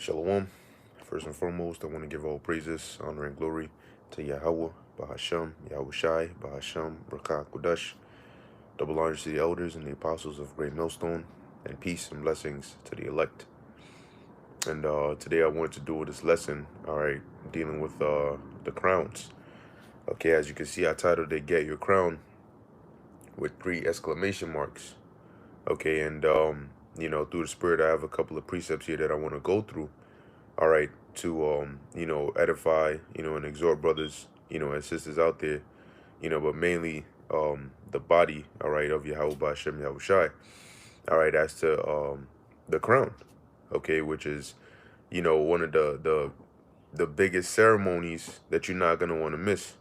Shalom. First and foremost, I want to give all praises, honor, and glory to Yahweh, Bahasham, Yahweh Shai, Bahasham, Baqar, Kudash. Double honors to the elders and the apostles of Great Millstone, and peace and blessings to the elect. And today I wanted to do this lesson, all right, dealing with the crowns. Okay, as you can see, I titled it "Get Your Crown" with 3 exclamation marks. Okay, and through the Spirit, I have a couple of precepts here that I want to go through. All right, to edify, and exhort brothers, and sisters out there, but mainly the body, all right, of Yahweh Ba'Shem Yahweh Shai. All right, as to the crown, okay, which is, one of the biggest ceremonies that you're not gonna want to miss,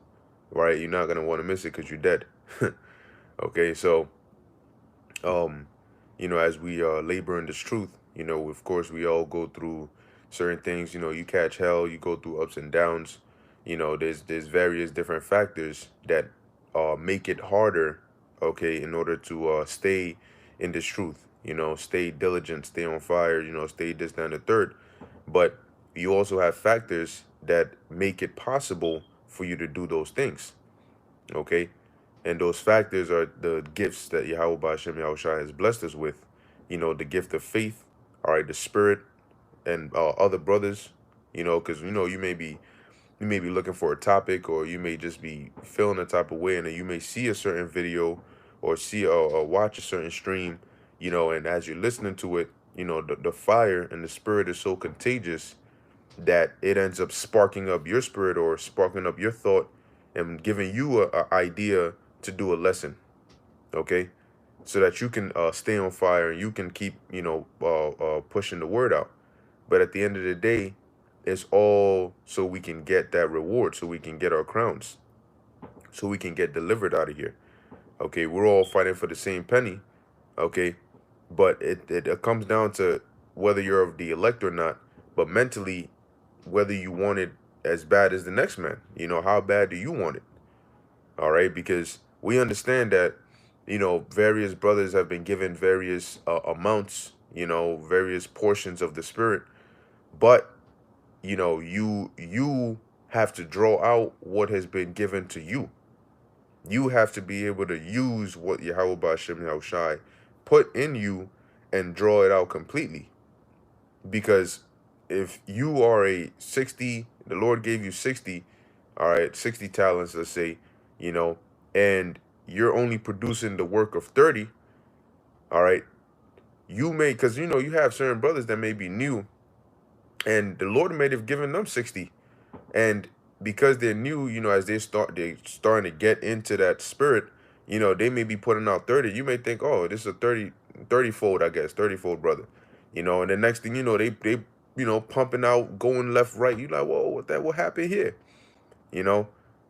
right? You're not gonna want to miss it because you're dead. Okay, so as we labor in this truth, of course we all go through certain things. You catch hell, you go through ups and downs. There's various different factors that make it harder, okay, in order to stay in this truth. Stay diligent, stay on fire. Stay this, that, and the third. But you also have factors that make it possible for you to do those things, okay? And those factors are the gifts that Yahweh Ba'Shem Yahushua has blessed us with. The gift of faith, all right, the spirit, and other brothers, because you may be looking for a topic, or you may just be feeling a type of way, and then you may see a certain video or see or watch a certain stream, and as you're listening to it, the fire and the spirit is so contagious that it ends up sparking up your spirit or sparking up your thought and giving you a idea to do a lesson, okay, so that you can stay on fire and you can keep pushing the word out. But at the end of the day, it's all so we can get that reward, so we can get our crowns, so we can get delivered out of here. Okay, we're all fighting for the same penny, okay, but it comes down to whether you're of the elect or not, but mentally, whether you want it as bad as the next man. How bad do you want it? All right, because we understand that various brothers have been given various amounts, various portions of the spirit, but you have to draw out what has been given to you. You have to be able to use what Yahweh Ba'Shem Yahushai put in you and draw it out completely. Because if you are a 60, the Lord gave you 60, all right, 60 talents, let's say, and you're only producing the work of 30, all right, because you have certain brothers that may be new, and the Lord may have given them 60, and because they're new, as they're starting to get into that spirit, they may be putting out 30. You may think, oh, this is a 30 fold, I guess, 30-fold brother, and the next thing you know, they pumping out, going left, right. You like, whoa, what happened here?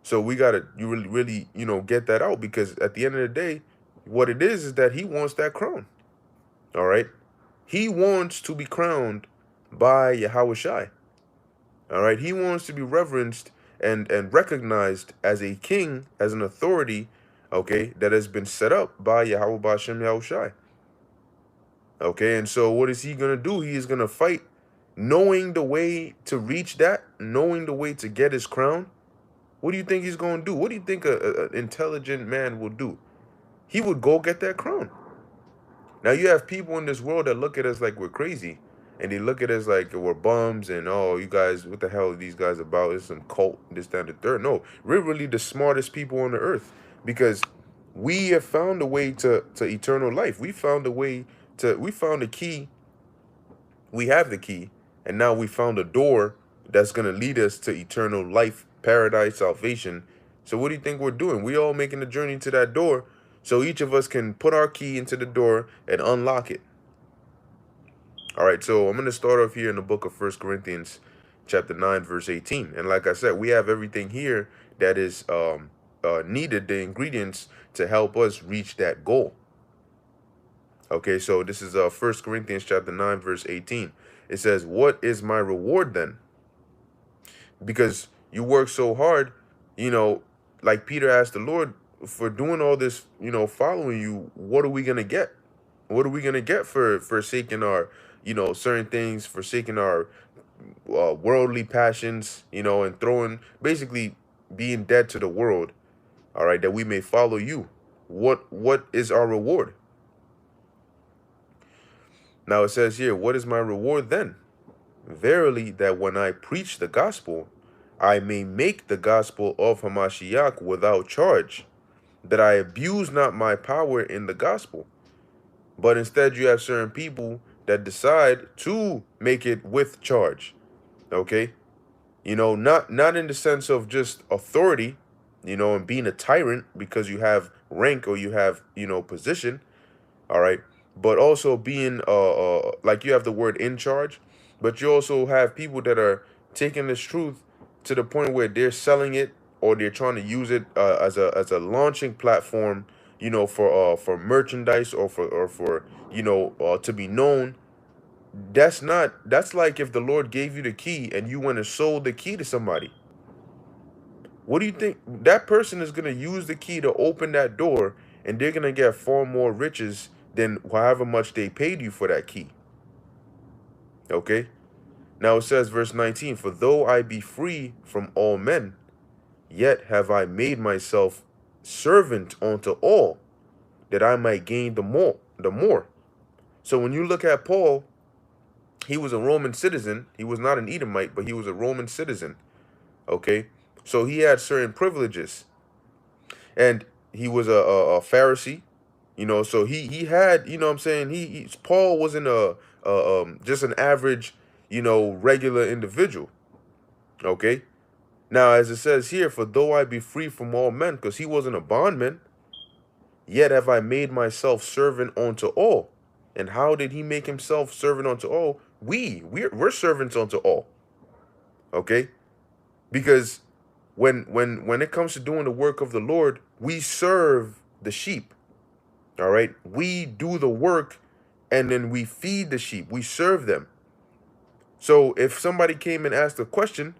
So we gotta really get that out, because at the end of the day, what it is that he wants that crown. All right, he wants to be crowned by Yahweh Shai. All right, he wants to be reverenced and recognized as a king, as an authority, okay, that has been set up by Yahweh Ba'Shem Yahweh Shai. Okay, and so what is he gonna do? He is gonna fight, knowing the way to reach that, knowing the way to get his crown. What do you think he's going to do? What do you think an intelligent man will do? He would go get that crown. Now, you have people in this world that look at us like we're crazy, and they look at us like we're bums, and, oh, you guys, what the hell are these guys about? It's some cult, this, that, and the third. No, we're really the smartest people on the earth, because we have found a way to eternal life. We found a key. We have the key, and now we found a door that's going to lead us to eternal life, paradise, salvation. So what do you think we're doing? We all making the journey to that door, so each of us can put our key into the door and unlock it. All right, so I'm going to start off here in the book of 1 Corinthians chapter 9, verse 18. And like I said, we have everything here that is needed, the ingredients to help us reach that goal. Okay, so this is 1 Corinthians chapter 9, verse 18. It says, what is my reward then? Because you work so hard, like Peter asked the Lord, for doing all this, following you, what are we going to get? What are we going to get for forsaking our, certain things, forsaking our worldly passions, and throwing, basically being dead to the world, all right, that we may follow you. What is our reward? Now it says here, what is my reward then? Verily, that when I preach the gospel, I may make the gospel of Hamashiach without charge, that I abuse not my power in the gospel. But instead, you have certain people that decide to make it with charge. Okay? Not in the sense of just authority, and being a tyrant because you have rank or you have, position, all right? But also being like, you have the word in charge, but you also have people that are taking this truth to the point where they're selling it, or they're trying to use it as a launching platform, for merchandise, or for to be known. That's like if the Lord gave you the key and you went and sold the key to somebody. What do you think? That person is going to use the key to open that door, and they're going to get far more riches than however much they paid you for that key. Okay? Now it says, verse 19, for though I be free from all men, yet have I made myself servant unto all, that I might gain the more. So when you look at Paul, he was a Roman citizen. He was not an Edomite, but he was a Roman citizen. Okay? So he had certain privileges. And he was a Pharisee, so he had, what I'm saying, Paul wasn't just an average, regular individual. Okay? Now, as it says here, for though I be free from all men, because he wasn't a bondman, yet have I made myself servant unto all. And how did he make himself servant unto all? We're servants unto all. Okay? Because when it comes to doing the work of the Lord, we serve the sheep. All right? We do the work, and then we feed the sheep. We serve them. So if somebody came and asked a question,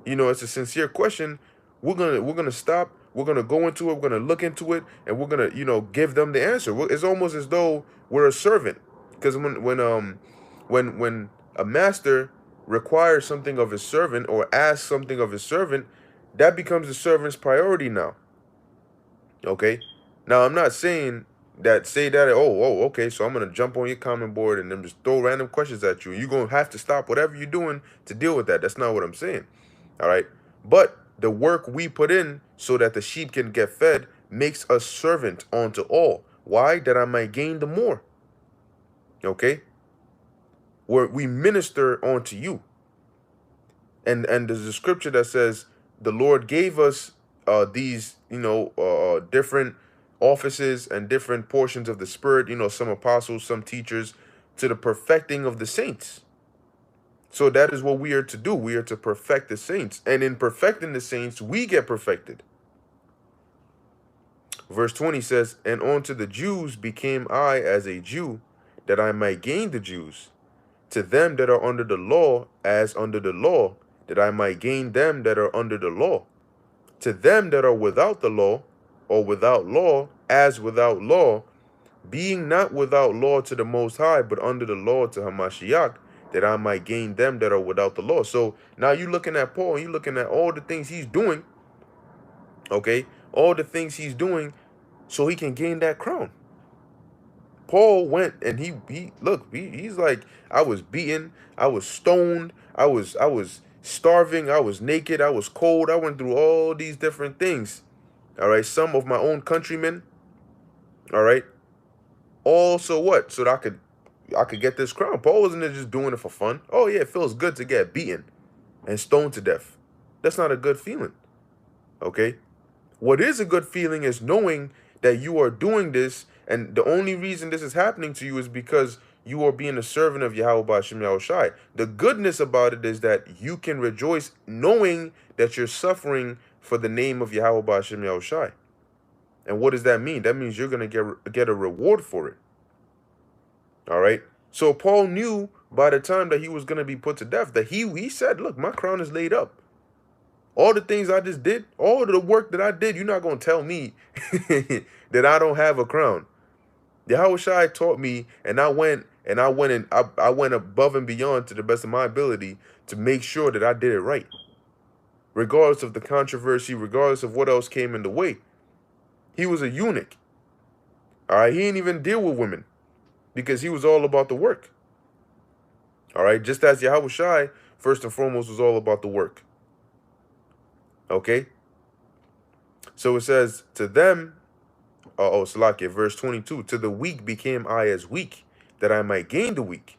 it's a sincere question, we're gonna stop, we're gonna go into it, we're gonna look into it, and we're gonna, give them the answer. It's almost as though we're a servant. Because when a master requires something of his servant, or asks something of his servant, that becomes the servant's priority now. Okay? Now, I'm not saying that, okay, so I'm going to jump on your comment board and then just throw random questions at you. You're going to have to stop whatever you're doing to deal with that. That's not what I'm saying. All right? But the work we put in so that the sheep can get fed makes us servant unto all. Why? That I might gain the more. Okay? Where we minister unto you. And there's a scripture that says the Lord gave us these, different offices and different portions of the Spirit, some apostles, some teachers, to the perfecting of the saints. So that is what we are to do. We are to perfect the saints. And in perfecting the saints, we get perfected. Verse 20 says, and unto the Jews became I as a Jew, that I might gain the Jews. To them that are under the law, as under the law, that I might gain them that are under the law. To them that are without the law, or without law, as without law, being not without law to the Most High, but under the law to Hamashiach, that I might gain them that are without the law. So now you're looking at Paul, you're looking at all the things he's doing, okay? All the things he's doing so he can gain that crown. Paul went and he's like, I was beaten, I was stoned, I was starving, I was naked, I was cold, I went through all these different things. All right, some of my own countrymen, all right, all so what? So that I could get this crown. Paul wasn't just doing it for fun. Oh yeah, it feels good to get beaten and stoned to death. That's not a good feeling. Okay? What is a good feeling is knowing that you are doing this, and the only reason this is happening to you is because you are being a servant of Yahweh Ba'ashem Yahushai. The goodness about it is that you can rejoice knowing that you're suffering for the name of Yahweh Ba'ashem Yahushai. And what does that mean? That means you're going to get a reward for it. All right? So Paul knew by the time that he was going to be put to death that he said, look, my crown is laid up. All the things I just did, all the work that I did, you're not going to tell me that I don't have a crown. Yahushua taught me, and I went above and beyond to the best of my ability to make sure that I did it right, regardless of the controversy, regardless of what else came in the way. He was a eunuch. All right, he didn't even deal with women because he was all about the work. All right, just as Yahushua first and foremost was all about the work. Okay, so it says to them, Salakia, verse 22, to the weak became I as weak, that I might gain the weak.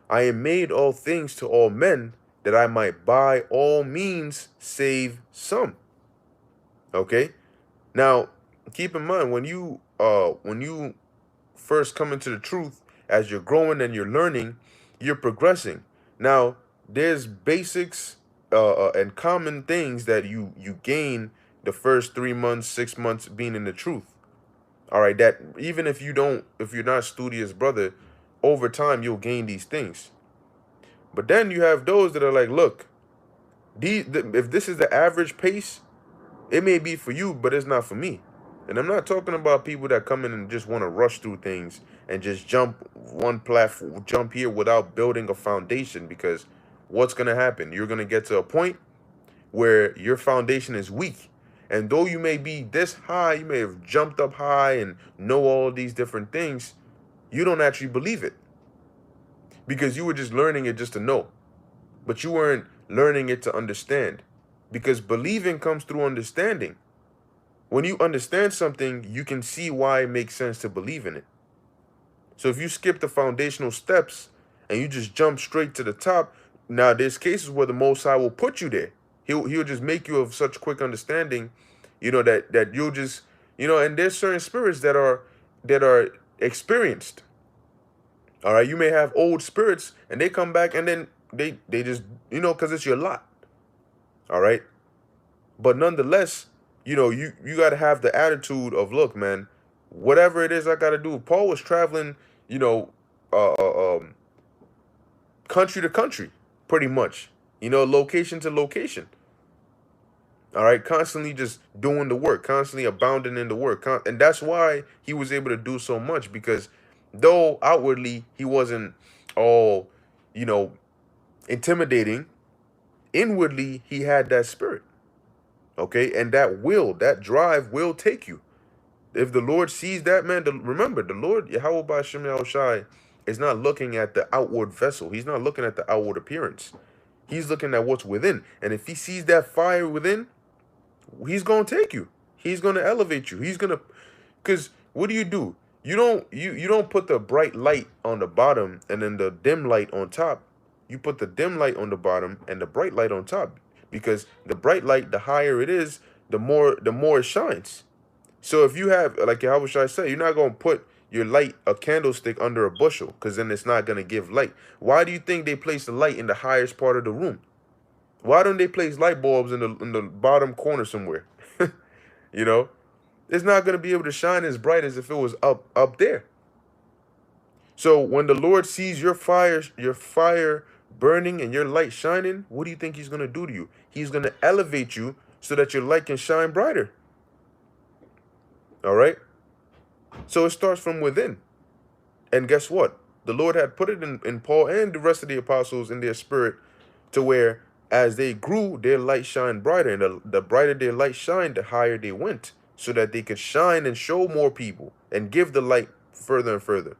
I am made all things to all men, that I might by all means save some. Okay, now keep in mind when you first come into the truth, as you're growing and you're learning, you're progressing. Now there's basics and common things that you gain the first 3 months, 6 months being in the truth. All right, that even if you're not studious, brother, over time you'll gain these things. But then you have those that are like, look, if this is the average pace, it may be for you, but it's not for me. And I'm not talking about people that come in and just want to rush through things and just jump one platform, jump here without building a foundation, because what's going to happen? You're going to get to a point where your foundation is weak. And though you may be this high, you may have jumped up high and know all these different things, you don't actually believe it because you were just learning it just to know. But you weren't learning it to understand, because believing comes through understanding. When you understand something, you can see why it makes sense to believe in it. So if you skip the foundational steps and you just jump straight to the top, now there's cases where the Most High will put you there. He'll just make you of such quick understanding, that you'll just, and there's certain spirits that are experienced. All right, you may have old spirits and they come back and then they just, because it's your lot. All right. But nonetheless, you got to have the attitude of, look, man, whatever it is I got to do. Paul was traveling, you know, uh, uh, um, country to country, pretty much, location to location. All right, constantly just doing the work, constantly abounding in the work. And that's why he was able to do so much, because though outwardly he wasn't all, you know, intimidating, inwardly he had that spirit. Okay, and that drive will take you. If the Lord sees that, man, remember, the Lord, Yahweh Ba'Shem Yahushai, is not looking at the outward vessel. He's not looking at the outward appearance. He's looking at what's within. And if he sees that fire within, he's going to take you. He's going to elevate you. He's going to, because what do? You don't put the bright light on the bottom and then the dim light on top. You put the dim light on the bottom and the bright light on top, because the bright light, the higher it is, the more it shines. So if you have, like how should I say, you're not going to put your light, a candlestick, under a bushel, because then it's not going to give light. Why do you think they place the light in the highest part of the room? Why don't they place light bulbs in the bottom corner somewhere? you know, it's not going to be able to shine as bright as if it was up there. So when the Lord sees your fire burning and your light shining, what do you think he's going to do to you? He's going to elevate you so that your light can shine brighter. All right? So it starts from within. And guess what? The Lord had put it in Paul and the rest of the apostles in their spirit, to where as they grew, their light shined brighter. And the brighter their light shined, the higher they went, so that they could shine and show more people and give the light further and further.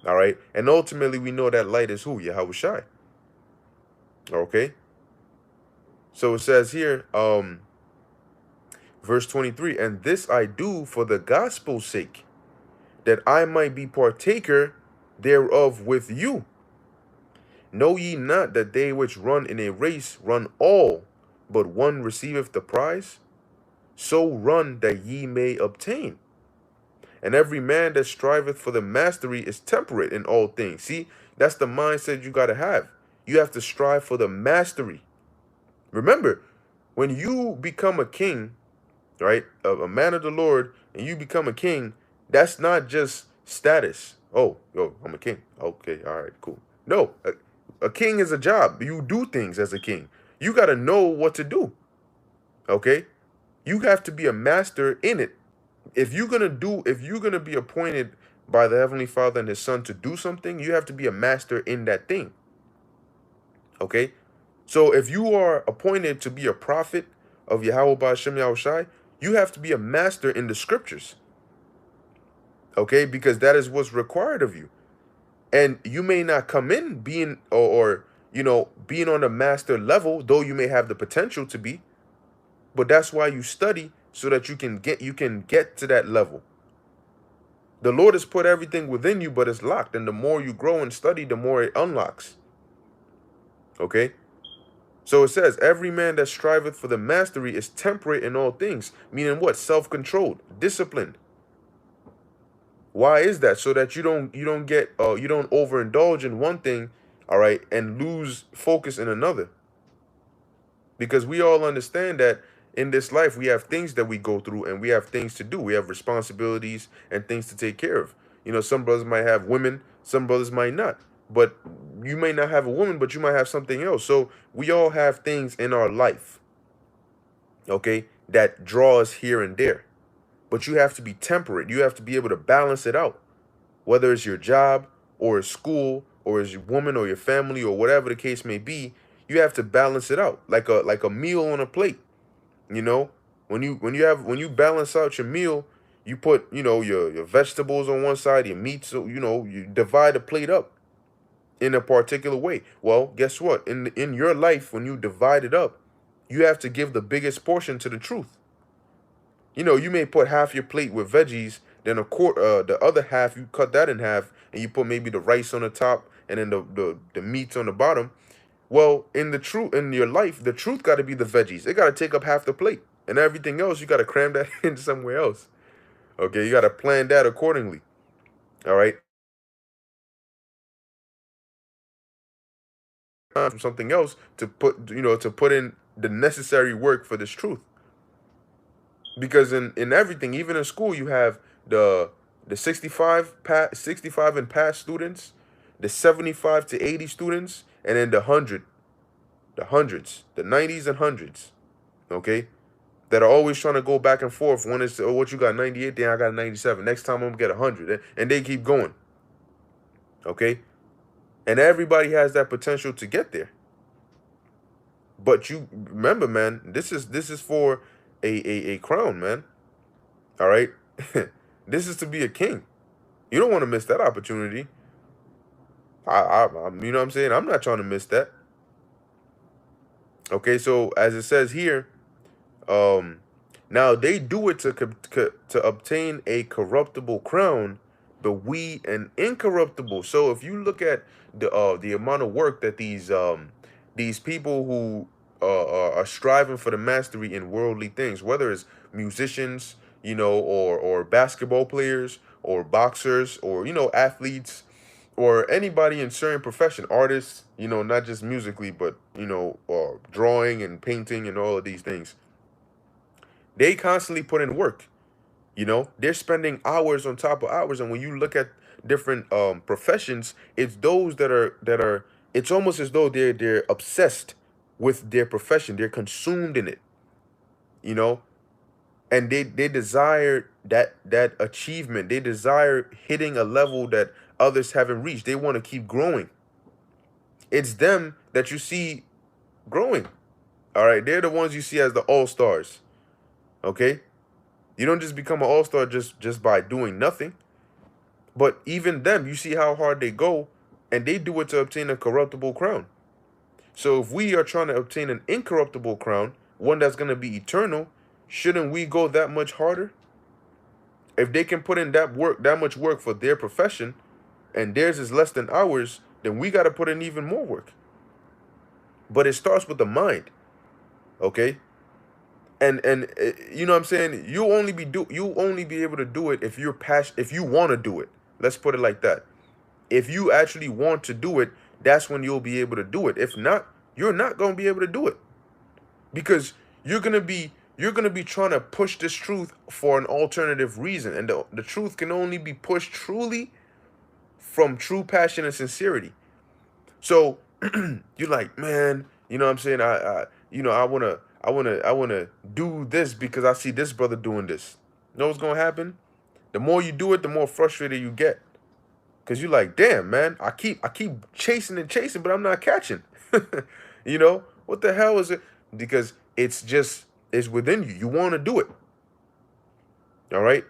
All right? And ultimately, we know that light is who? Yahushai. Okay? So it says here, verse 23, and this I do for the gospel's sake, that I might be partaker thereof with you. Know ye not that they which run in a race run all, but one receiveth the prize? So run that ye may obtain. And every man that striveth for the mastery is temperate in all things. See, that's the mindset you got to have. You have to strive for the mastery. Remember, when you become a king, right, a man of the Lord, and you become a king, that's not just status. Oh, yo, I'm a king. Okay, all right, cool. No, a king is a job. You do things as a king. You got to know what to do. Okay? You have to be a master in it. If you're gonna be appointed by the Heavenly Father and His Son to do something, you have to be a master in that thing. Okay? So if you are appointed to be a prophet of Yahweh Ba'ashem Yahushai, you have to be a master in the scriptures. Okay? Because that is what's required of you. And you may not come in being or being on a master level, though you may have the potential to be, but that's why you study, so that you can get to that level. The Lord has put everything within you, but it's locked. And the more you grow and study, the more it unlocks. Okay? So it says, every man that striveth for the mastery is temperate in all things. Meaning what? Self-controlled, disciplined. Why is that? So that you don't overindulge in one thing, all right, and lose focus in another. Because we all understand that in this life we have things that we go through, and we have things to do. We have responsibilities and things to take care of. Some brothers might have women, some brothers might not. But you may not have a woman, but you might have something else. So we all have things in our life, okay, that draw us here and there. But you have to be temperate. You have to be able to balance it out. Whether it's your job or it's school or it's your woman or your family or whatever the case may be, you have to balance it out like a meal on a plate. You know, when you balance out your meal, you put your vegetables on one side, your meat, so you divide the plate up in a particular way. Well, guess what? In your life, when you divide it up, you have to give the biggest portion to the truth. You may put half your plate with veggies, then the other half you cut that in half, and you put maybe the rice on the top, and then the meats on the bottom. Well, in your life, the truth got to be the veggies. It got to take up half the plate, and everything else you got to cram that in somewhere else. Okay, you got to plan that accordingly. All right, from something else to put in the necessary work for this truth. Because in everything, even in school, you have the 65 and past students, the 75 to 80 students, and then the 90s and hundreds, okay, that are always trying to go back and forth. One is, oh, what you got, 98? Then I got 97. Next time I'm gonna get 100, and they keep going, okay. And everybody has that potential to get there. But you remember, man, this is for a crown, man. All right. This is to be a king. You don't want to miss that opportunity. You know what I'm saying? I'm not trying to miss that. Okay, so as it says here, um, now they do it to obtain a corruptible crown, but we an incorruptible. So if you look at the amount of work that these people who are striving for the mastery in worldly things, whether it's musicians, or basketball players, or boxers, or athletes, or anybody in certain profession, artists, not just musically, but drawing and painting and all of these things. They constantly put in work. They're spending hours on top of hours, and when you look at different professions, it's those that are. It's almost as though they're obsessed with their profession. They're consumed in it. You know, and they desire that achievement. They desire hitting a level that others haven't reached. They want to keep growing. It's them that you see growing. All right, they're the ones you see as the all-stars. Okay, you don't just become an all-star just by doing nothing. But even them, you see how hard they go, and they do it to obtain a corruptible crown. So if we are trying to obtain an incorruptible crown, one that's going to be eternal, shouldn't we go that much harder? If they can put in that much work for their profession, and theirs is less than ours, then we got to put in even more work. But it starts with the mind, okay? And you know what I'm saying? You only be able to do it if you're passionate, if you want to do it. Let's put it like that. If you actually want to do it, that's when you'll be able to do it. If not, you're not going to be able to do it. Because you're going to be trying to push this truth for an alternative reason, and the truth can only be pushed truly from true passion and sincerity. So you're like, man, you know what I'm saying? I wanna do this because I see this brother doing this. You know what's gonna happen? The more you do it, the more frustrated you get. Cause you're like, damn, man, I keep chasing and chasing, but I'm not catching. You know, what the hell is it? Because it's within you. You want to do it. All right.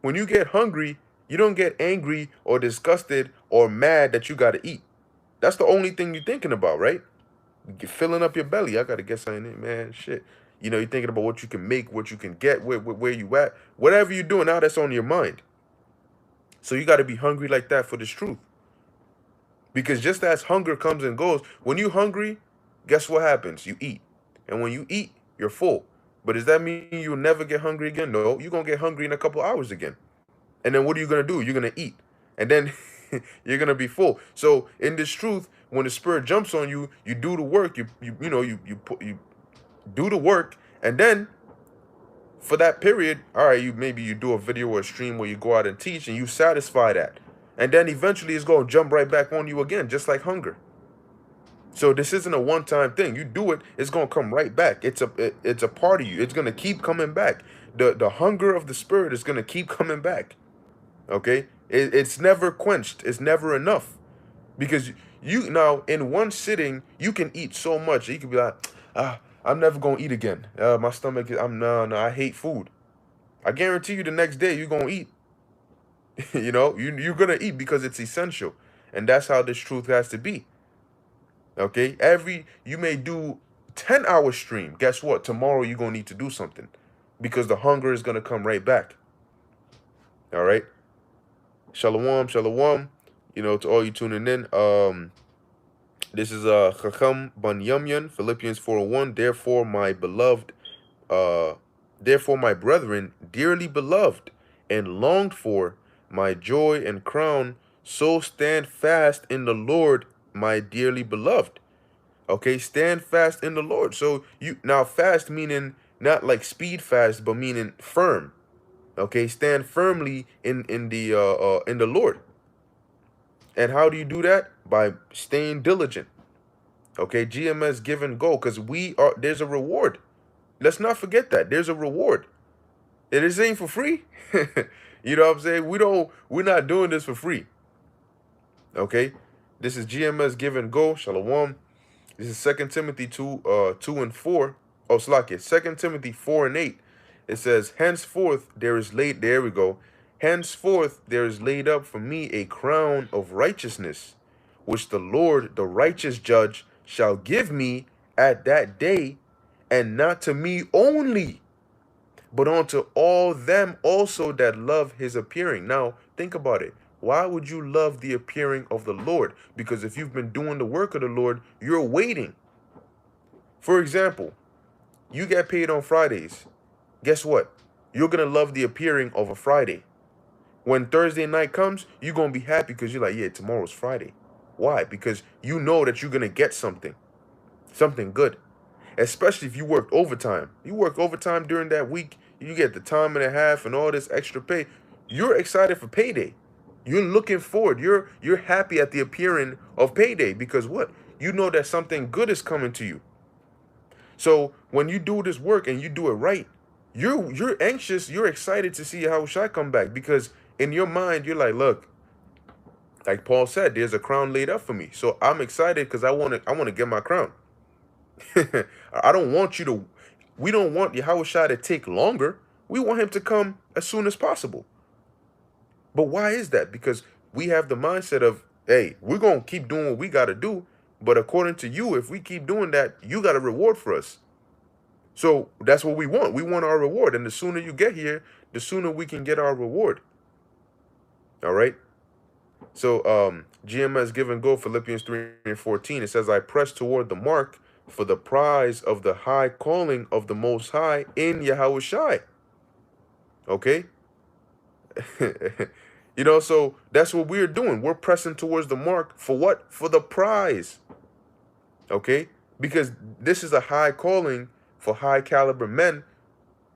When you get hungry, you don't get angry or disgusted or mad that you gotta eat. That's the only thing you're thinking about, right? Filling up your belly. I gotta get something in, man. Shit. You know, you're thinking about what you can make, what you can get, where you at. Whatever you're doing now, that's on your mind. So you gotta be hungry like that for this truth. Because just as hunger comes and goes, when you're hungry, guess what happens? You eat. And when you eat, you're full. But does that mean you'll never get hungry again? No, you're going to get hungry in a couple hours again. And then what are you going to do? You're going to eat. And then you're going to be full. So in this truth, when the spirit jumps on you, you do the work, you do the work, and then for that period, all right, maybe you do a video or a stream where you go out and teach and you satisfy that. And then eventually it's going to jump right back on you again, just like hunger. So this isn't a one-time thing. You do it, it's going to come right back. It's a part of you. It's going to keep coming back. The hunger of the spirit is going to keep coming back. Okay? It's never quenched. It's never enough. Because you now in one sitting, you can eat so much. You can be like, I'm never going to eat again. My stomach is, no, I hate food. I guarantee you the next day you're going to eat. You know, you're going to eat because it's essential. And that's how this truth has to be. Okay? You may do 10-hour stream. Guess what? Tomorrow you're going to need to do something because the hunger is going to come right back. All right? Shalom, shalom. You know, to all you tuning in. This is Chacham Ban Yamyan, Philippians 4:1. Therefore my brethren, dearly beloved and longed for, my joy and crown, so stand fast in the Lord, my dearly beloved. Okay, stand fast in the Lord. So you now fast meaning not like speed fast, but meaning firm. Okay, stand firmly in the Lord. And how do you do that? By staying diligent. Okay, GMS give and go, because there's a reward. Let's not forget that there's a reward. It ain't for free. You know what I'm saying? We're not doing this for free. Okay, this is GMS give and go. Shalom. This is 2 Timothy 2 and 4. Oh, Slakia, 2 Timothy 4 and 8. It says, henceforth there is laid, there we go. Henceforth there is laid up for me a crown of righteousness, which the Lord, the righteous judge, shall give me at that day, and not to me only, but unto all them also that love his appearing. Now, think about it. Why would you love the appearing of the Lord? Because if you've been doing the work of the Lord, you're waiting. For example, you get paid on Fridays. Guess what? You're going to love the appearing of a Friday. When Thursday night comes, you're going to be happy because you're like, yeah, tomorrow's Friday. Why? Because you know that you're going to get something good. Especially if you worked overtime. You work overtime during that week, you get the time and a half and all this extra pay. You're excited for payday. You're looking forward. You're happy at the appearing of payday because what? You know that something good is coming to you. So when you do this work and you do it right, you're anxious, you're excited to see how I come back, because in your mind you're like, look, like Paul said, there's a crown laid up for me. So I'm excited because I want to get my crown. I don't want we don't want Yahushua to take longer. We want him to come as soon as possible. But why is that? Because we have the mindset of, hey, we're going to keep doing what we got to do. But according to you, if we keep doing that, you got a reward for us. So that's what we want. We want our reward. And the sooner you get here, the sooner we can get our reward. All right. So GMS give and go, Philippians 3 and 14. It says, I press toward the mark for the prize of the high calling of the Most High in Yahushua. Okay? You know, so that's what we're doing. We're pressing towards the mark for what? For the prize. Okay? Because this is a high calling for high caliber men.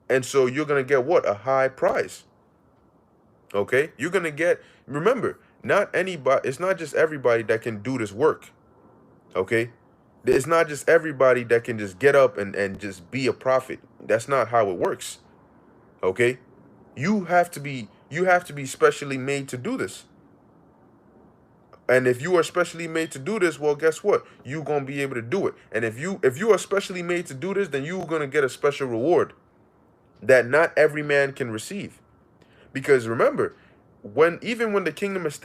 And so you're going to get what? A high prize. Okay? You're going to get, remember, not anybody, it's not just everybody that can do this work. Okay? It's not just everybody that can just get up and just be a prophet. That's not how it works. Okay? You have to be specially made to do this. And if you are specially made to do this, well, guess what? You're gonna be able to do it. And if you are specially made to do this, then you're gonna get a special reward that not every man can receive. Because remember, even when the kingdom is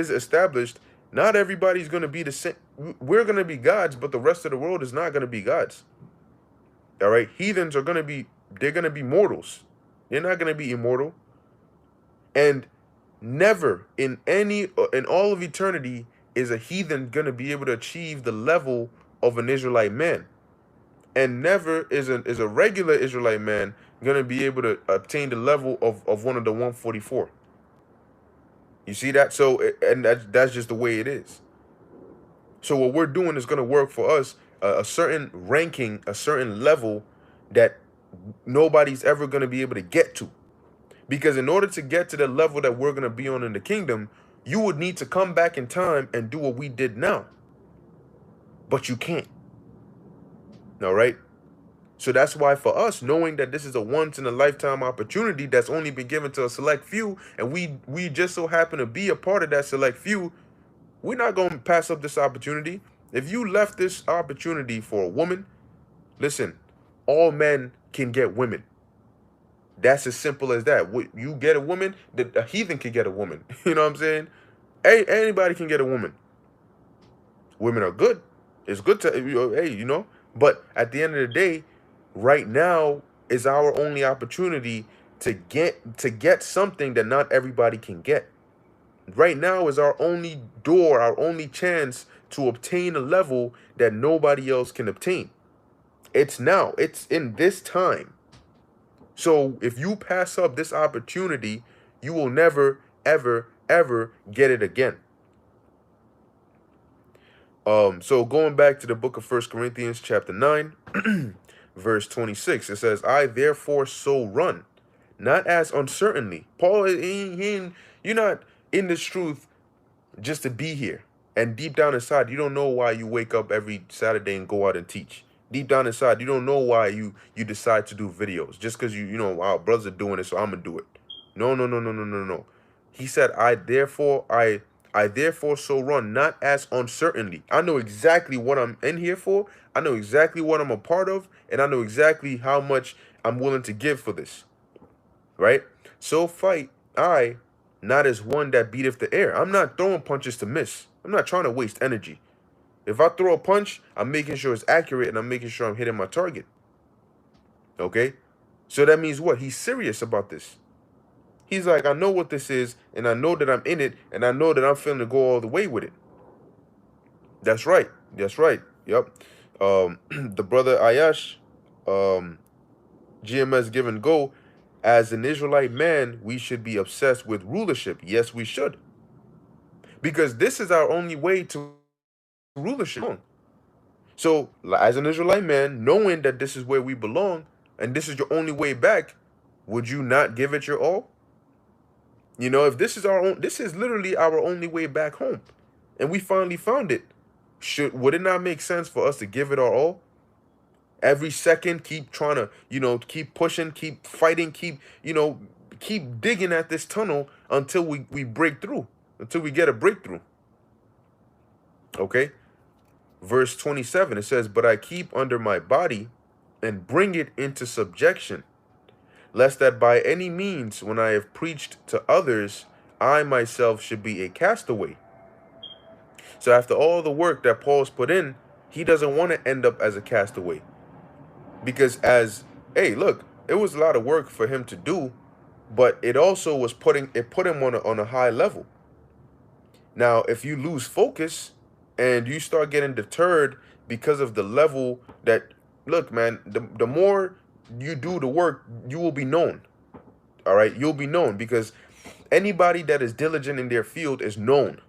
established, not everybody's gonna be the same. We're gonna be gods, but the rest of the world is not gonna be gods. All right, heathens they're gonna be mortals. They're not gonna be immortal. And never in all of eternity is a heathen gonna be able to achieve the level of an Israelite man. And never is a regular Israelite man gonna be able to obtain the level of one of the 144. You see that? So and that's just the way it is. So what we're doing is gonna work for us a certain ranking, a certain level that nobody's ever gonna be able to get to. Because in order to get to the level that we're gonna be on in the kingdom, you would need to come back in time and do what we did now. But you can't. All right. So that's why for us, knowing that this is a once in a lifetime opportunity that's only been given to a select few, and we just so happen to be a part of that select few, we're not going to pass up this opportunity. If you left this opportunity for a woman, listen, all men can get women. That's as simple as that. You get a woman, a heathen can get a woman. You know what I'm saying? Anybody can get a woman. Women are good. It's good to, hey. But at the end of the day, right now is our only opportunity to get something that not everybody can get. Right now is our only door, our only chance to obtain a level that nobody else can obtain. It's now. It's in this time. So if you pass up this opportunity, you will never, ever, ever get it again. So going back to the book of 1 Corinthians chapter 9, verse 26, it says, I therefore so run, not as uncertainly. Paul, you're not in this truth just to be here. And deep down inside, you don't know why you wake up every Saturday and go out and teach. Deep down inside, you don't know why you decide to do videos. Just because wow, brothers are doing it, so I'm going to do it. No, no, no, no, no, no, no. He said, I therefore so run, not as uncertainly. I know exactly what I'm in here for. I know exactly what I'm a part of. And I know exactly how much I'm willing to give for this. Right? So fight I, not as one that beateth the air. I'm not throwing punches to miss. I'm not trying to waste energy. If I throw a punch, I'm making sure it's accurate and I'm making sure I'm hitting my target. Okay? So that means what? He's serious about this. He's like, I know what this is, and I know that I'm in it, and I know that I'm feeling to go all the way with it. That's right. That's right. Yep. The brother Ayash, GMS Give and Go, as an Israelite man, we should be obsessed with rulership. Yes, we should. Because this is our only way to rulership. So, as an Israelite man, knowing that this is where we belong, and this is your only way back, would you not give it your all? If this is literally our only way back home, and we finally found it, would it not make sense for us to give it our all? Every second, keep trying to, keep pushing, keep fighting, keep digging at this tunnel until we break through, until we get a breakthrough. Okay? Verse 27, it says, but I keep under my body and bring it into subjection, lest that by any means, when I have preached to others, I myself should be a castaway. So after all the work that Paul's put in, he doesn't want to end up as a castaway. Because hey, look, it was a lot of work for him to do, but it also was put him on a high level. Now, if you lose focus and you start getting deterred because of the level that, look, man, the more you do the work, you will be known. All right, you'll be known, because anybody that is diligent in their field is known.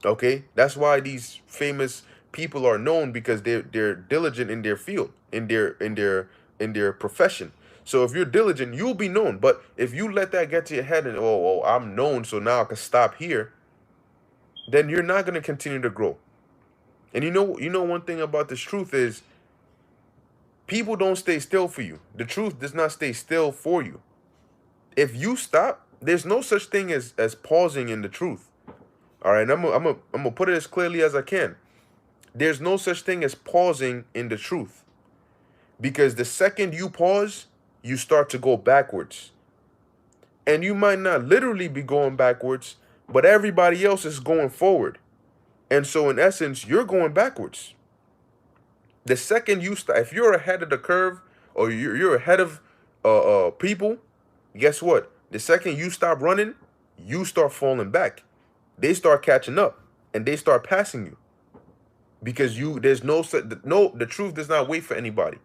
Okay, that's why these famous people are known, because they're diligent in their field, in their profession. So if you're diligent, you'll be known. But if you let that get to your head and I'm known, so now I can stop here, then you're not going to continue to grow. And you know one thing about this truth is, people don't stay still for you. The truth does not stay still for you. If you stop, there's no such thing as pausing in the truth. All right, I'm gonna put it as clearly as I can. There's no such thing as pausing in the truth, because the second you pause, you start to go backwards. And you might not literally be going backwards, but everybody else is going forward. And so in essence, you're going backwards. The second you start, if you're ahead of the curve, or you're ahead of people, guess what? The second you stop running, you start falling back. They start catching up, and they start passing you, because there's no, the truth does not wait for anybody.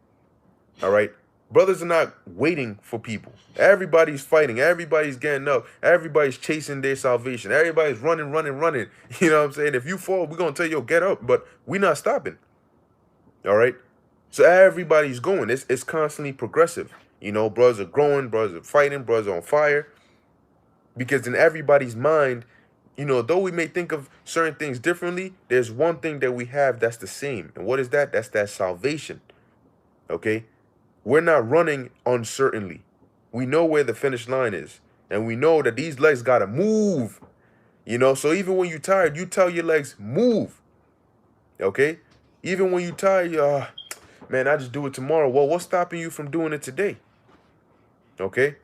All right. Brothers are not waiting for people. Everybody's fighting. Everybody's getting up. Everybody's chasing their salvation. Everybody's running, running, running. You know what I'm saying? If you fall, we're going to tell you, get up. But we're not stopping. All right. So everybody's going. It's constantly progressive. You know, brothers are growing. Brothers are fighting. Brothers are on fire. Because in everybody's mind, you know, though we may think of certain things differently, there's one thing that we have that's the same. And what is that? That's that salvation. Okay. We're not running uncertainly. We know where the finish line is. And we know that these legs got to move. You know, so even when you're tired, you tell your legs, move. Okay? Even when you're tired, man, I just do it tomorrow. Well, what's stopping you from doing it today? Okay?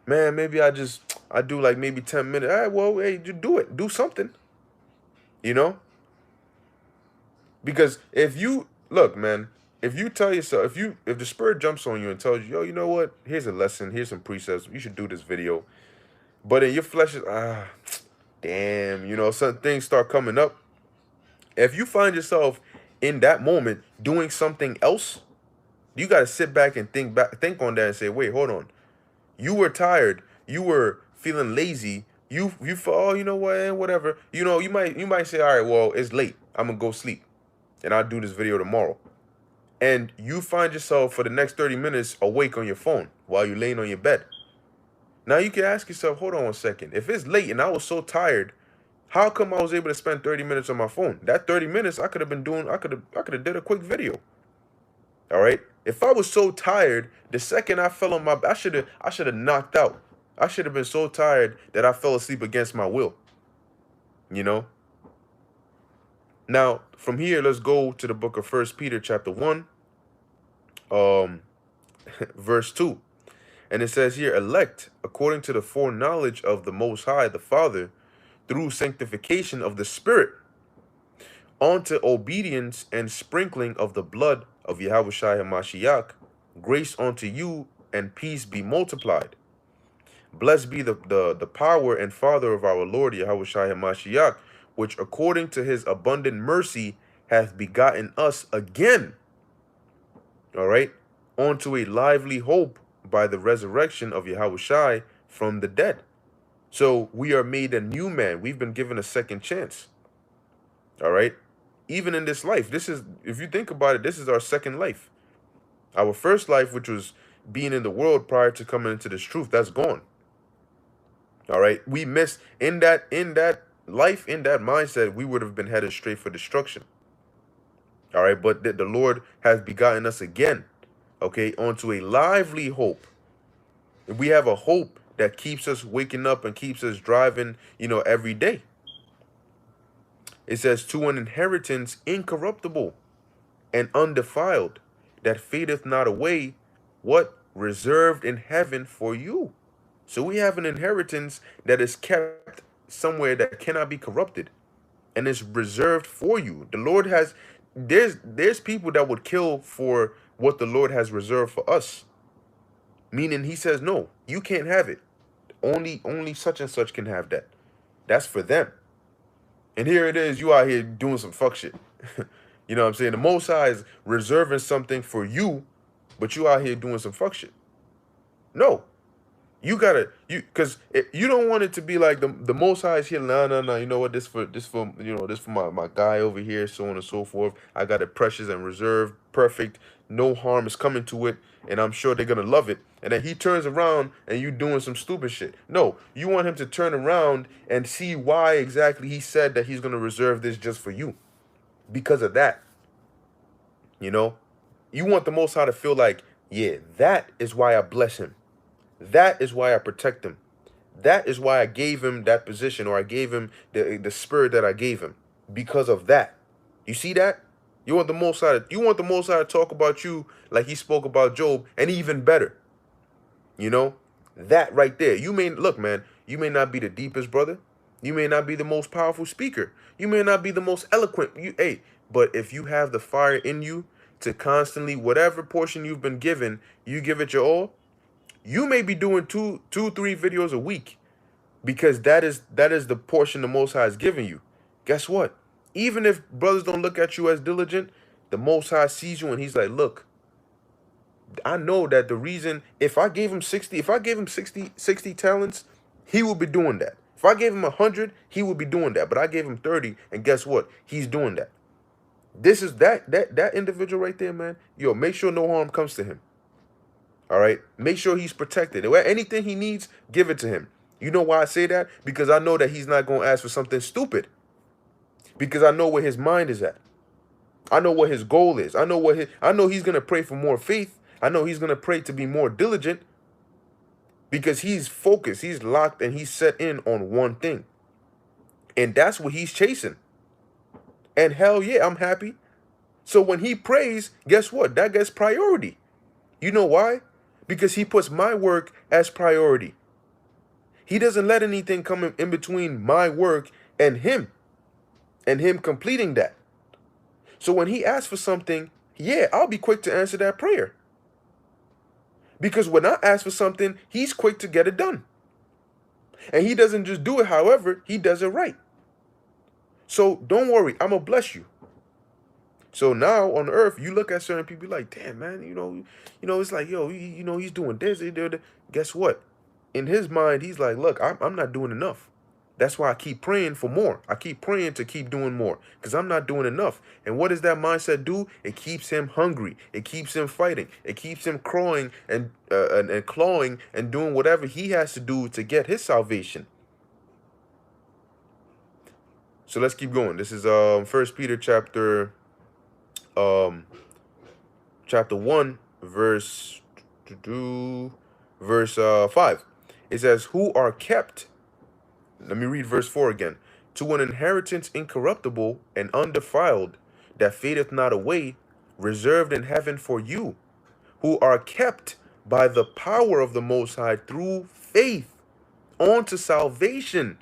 Man, maybe I do like maybe 10 minutes. All right, well, hey, you do it. Do something. You know? Because if you, look, man, if you tell yourself, if the spirit jumps on you and tells you, yo, you know what? Here's a lesson. Here's some precepts. You should do this video. But in your flesh is, damn, you know, some things start coming up. If you find yourself in that moment doing something else, you got to sit back and think on that and say, wait, hold on. You were tired. You were feeling lazy. You felt, oh, you know what, whatever. You know, you might say, all right, well, it's late. I'm gonna go sleep, and I'll do this video tomorrow. And you find yourself for the next 30 minutes awake on your phone while you're laying on your bed. Now you can ask yourself, hold on 1 second. If it's late and I was so tired, how come I was able to spend 30 minutes on my phone? That 30 minutes I could have been doing, I could have did a quick video. All right. If I was so tired, the second I fell on my, I should have knocked out. I should have been so tired that I fell asleep against my will. You know. Now from here, let's go to the book of 1 Peter chapter 1, verse 2. And it says here, elect according to the foreknowledge of the Most High, the Father, through sanctification of the Spirit, unto obedience and sprinkling of the blood of Yahushua HaMashiach, grace unto you and peace be multiplied. Blessed be the power and Father of our Lord Yahushua HaMashiach, which according to his abundant mercy hath begotten us again, all right, unto a lively hope by the resurrection of Yahushua from the dead. So we are made a new man. We've been given a second chance. All right. Even in this life, this is, if you think about it, this is our second life. Our first life, which was being in the world prior to coming into this truth, that's gone. All right. We missed in that life, in that mindset, we would have been headed straight for destruction. All right. But the Lord has begotten us again. Okay. Onto a lively hope. We have a hope that keeps us waking up and keeps us driving, you know, every day. It says, to an inheritance incorruptible and undefiled, that fadeth not away, what? Reserved in heaven for you. So we have an inheritance that is kept somewhere that cannot be corrupted, and is reserved for you. The Lord has, there's people that would kill for what the Lord has reserved for us. Meaning he says, no, you can't have it. Only such and such can have that. That's for them. And here it is, you out here doing some fuck shit. You know what I'm saying? The Most High is reserving something for you, but you out here doing some fuck shit. No. You gotta, because you don't want it to be like the Most High is here. No. You know what? This for you know, this for my guy over here, so on and so forth. I got it precious and reserved, perfect. No harm is coming to it, and I'm sure they're gonna love it. And then he turns around and you doing some stupid shit. No, you want him to turn around and see why exactly he said that he's gonna reserve this just for you, because of that. You know, you want the Most High to feel like, yeah, that is why I bless him. That is why I protect him. That is why I gave him that position, or I gave him the spirit that I gave him. Because of that. You see that? You want the Most High to talk about you like he spoke about Job, and even better. You know? That right there. You may look, man, you may not be the deepest brother. You may not be the most powerful speaker. You may not be the most eloquent. But if you have the fire in you to constantly, whatever portion you've been given, you give it your all. You may be doing three videos a week, because that is the portion the Most High has given you. Guess what? Even if brothers don't look at you as diligent, the Most High sees you and he's like, look, I know that the reason, if I gave him 60 talents, he would be doing that. If I gave him 100, he would be doing that. But I gave him 30, and guess what? He's doing that. This is that individual right there, man. Yo, make sure no harm comes to him. All right? Make sure he's protected. Anything he needs, give it to him. You know why I say that? Because I know that he's not going to ask for something stupid. Because I know where his mind is at. I know what his goal is. I know he's going to pray for more faith. I know he's going to pray to be more diligent, because he's focused, he's locked, and he's set in on one thing. And that's what he's chasing. And hell yeah, I'm happy. So when he prays, guess what? That gets priority. You know why? Because he puts my work as priority. He doesn't let anything come in between my work and him completing that. So when he asks for something, yeah, I'll be quick to answer that prayer. Because when I ask for something, he's quick to get it done. And he doesn't just do it, however, he does it right. So don't worry, I'm going to bless you. So now on earth, you look at certain people like, damn, man, it's like, yo, he's doing this. Guess what? In his mind, he's like, look, I'm not doing enough. That's why I keep praying for more. I keep praying to keep doing more, because I'm not doing enough. And what does that mindset do? It keeps him hungry. It keeps him fighting. It keeps him clawing and clawing and doing whatever he has to do to get his salvation. So let's keep going. This is 1 Peter chapter 1, verse 5. It says, who are kept, let me read verse 4 again, to an inheritance incorruptible and undefiled, that fadeth not away, reserved in heaven for you, who are kept by the power of the Most High through faith unto salvation,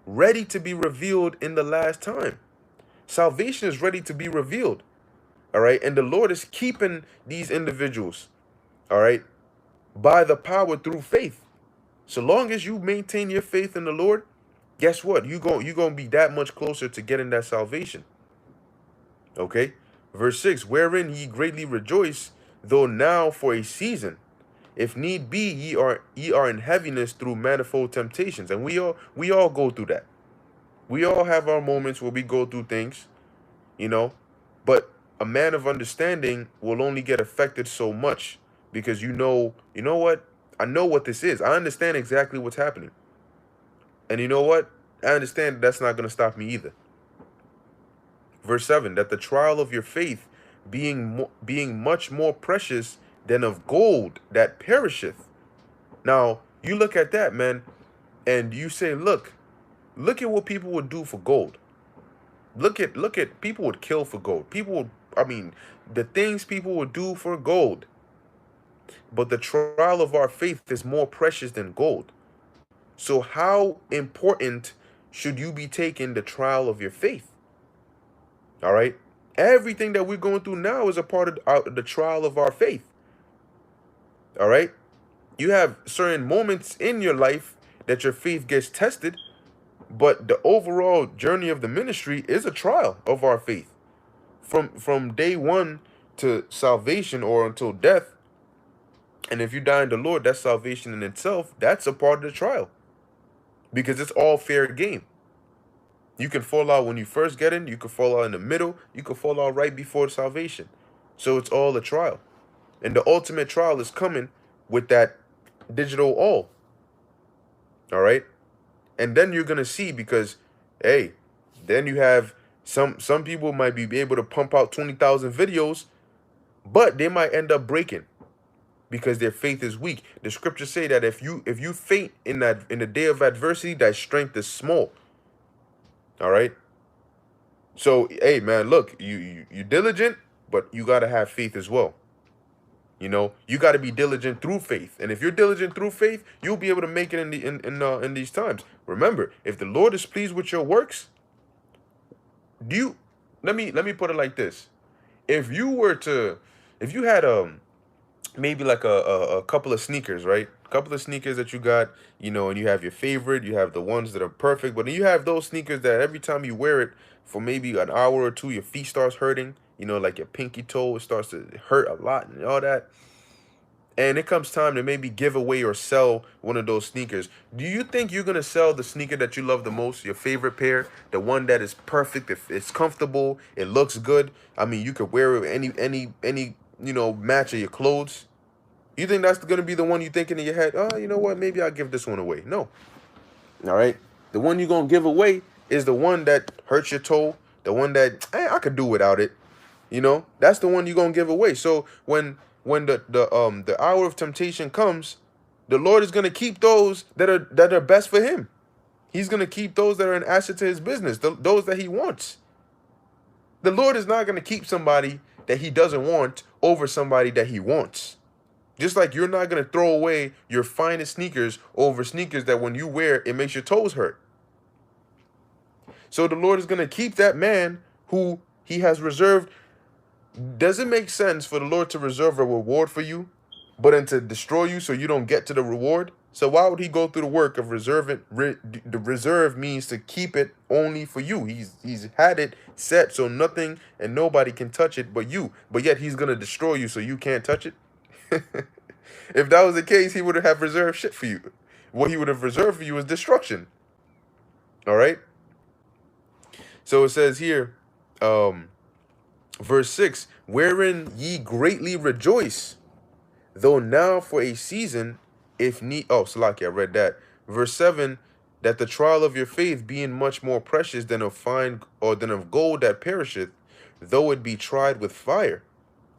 ready to be revealed in the last time. Salvation is ready to be revealed. All right. And the Lord is keeping these individuals, all right, by the power through faith. So long as you maintain your faith in the Lord, guess what? You're going to be that much closer to getting that salvation. Okay. Verse 6, wherein ye greatly rejoice, though now for a season, if need be, ye are in heaviness through manifold temptations. And we all go through that. We all have our moments where we go through things, but a man of understanding will only get affected so much, because you know what? I know what this is. I understand exactly what's happening. And you know what? I understand that's not going to stop me either. Verse 7, that the trial of your faith being much more precious than of gold that perisheth. Now, you look at that, man, and you say, look at what people would do for gold. Look at people would kill for gold. The things people would do for gold. But the trial of our faith is more precious than gold. So how important should you be taking the trial of your faith? All right. Everything that we're going through now is a part of the trial of our faith. All right. You have certain moments in your life that your faith gets tested, but the overall journey of the ministry is a trial of our faith. From day one to salvation, or until death. And if you die in the Lord, that's salvation in itself. That's a part of the trial, because it's all fair game. You can fall out when you first get in. You can fall out in the middle. You can fall out right before salvation. So it's all a trial. And the ultimate trial is coming with that digital all. All right. And then you're going to see, because, hey, then you have some people might be able to pump out 20,000 videos, but they might end up breaking. because their faith is weak. The scriptures say that if you faint in the day of adversity, that strength is small. All right. So hey man, look, you diligent, but you gotta have faith as well. You got to be diligent through faith, and if you're diligent through faith, you'll be able to make it in these times. Remember, if the Lord is pleased with your works, do you? Let me put it like this: if you were to, if you had maybe like a couple of sneakers, right? A couple of sneakers that you got, and you have your favorite, you have the ones that are perfect, but then you have those sneakers that every time you wear it for maybe an hour or two, your feet starts hurting. Like your pinky toe, it starts to hurt a lot and all that. And it comes time to maybe give away or sell one of those sneakers. Do you think you're gonna sell the sneaker that you love the most, your favorite pair, the one that is perfect, if it's comfortable, it looks good? I mean, you could wear it with any match of your clothes. You think that's gonna be the one you thinking in your head? Oh, you know what? Maybe I'll give this one away. No. All right. The one you're gonna give away is the one that hurts your toe, the one that I could do without it. That's the one you're gonna give away. So when the hour of temptation comes, the Lord is gonna keep those that are best for him. He's gonna keep those that are an asset to his business, those that he wants. The Lord is not gonna keep somebody that he doesn't want over somebody that he wants. Just like you're not gonna throw away your finest sneakers over sneakers that when you wear it makes your toes hurt. So the Lord is gonna keep that man who he has reserved. Does it make sense for the Lord to reserve a reward for you, but then to destroy you so you don't get to the reward? So why would he go through the work of reserving? The reserve means to keep it only for you. He's had it set so nothing and nobody can touch it but you. But yet he's gonna destroy you so you can't touch it. If that was the case, he would have reserved shit for you. What he would have reserved for you is destruction. All right. So it says here, verse 6, wherein ye greatly rejoice, though now for a season, if need. Oh, Salaki, I read that. Verse 7, that the trial of your faith being much more precious than of fine or than of gold that perisheth, though it be tried with fire.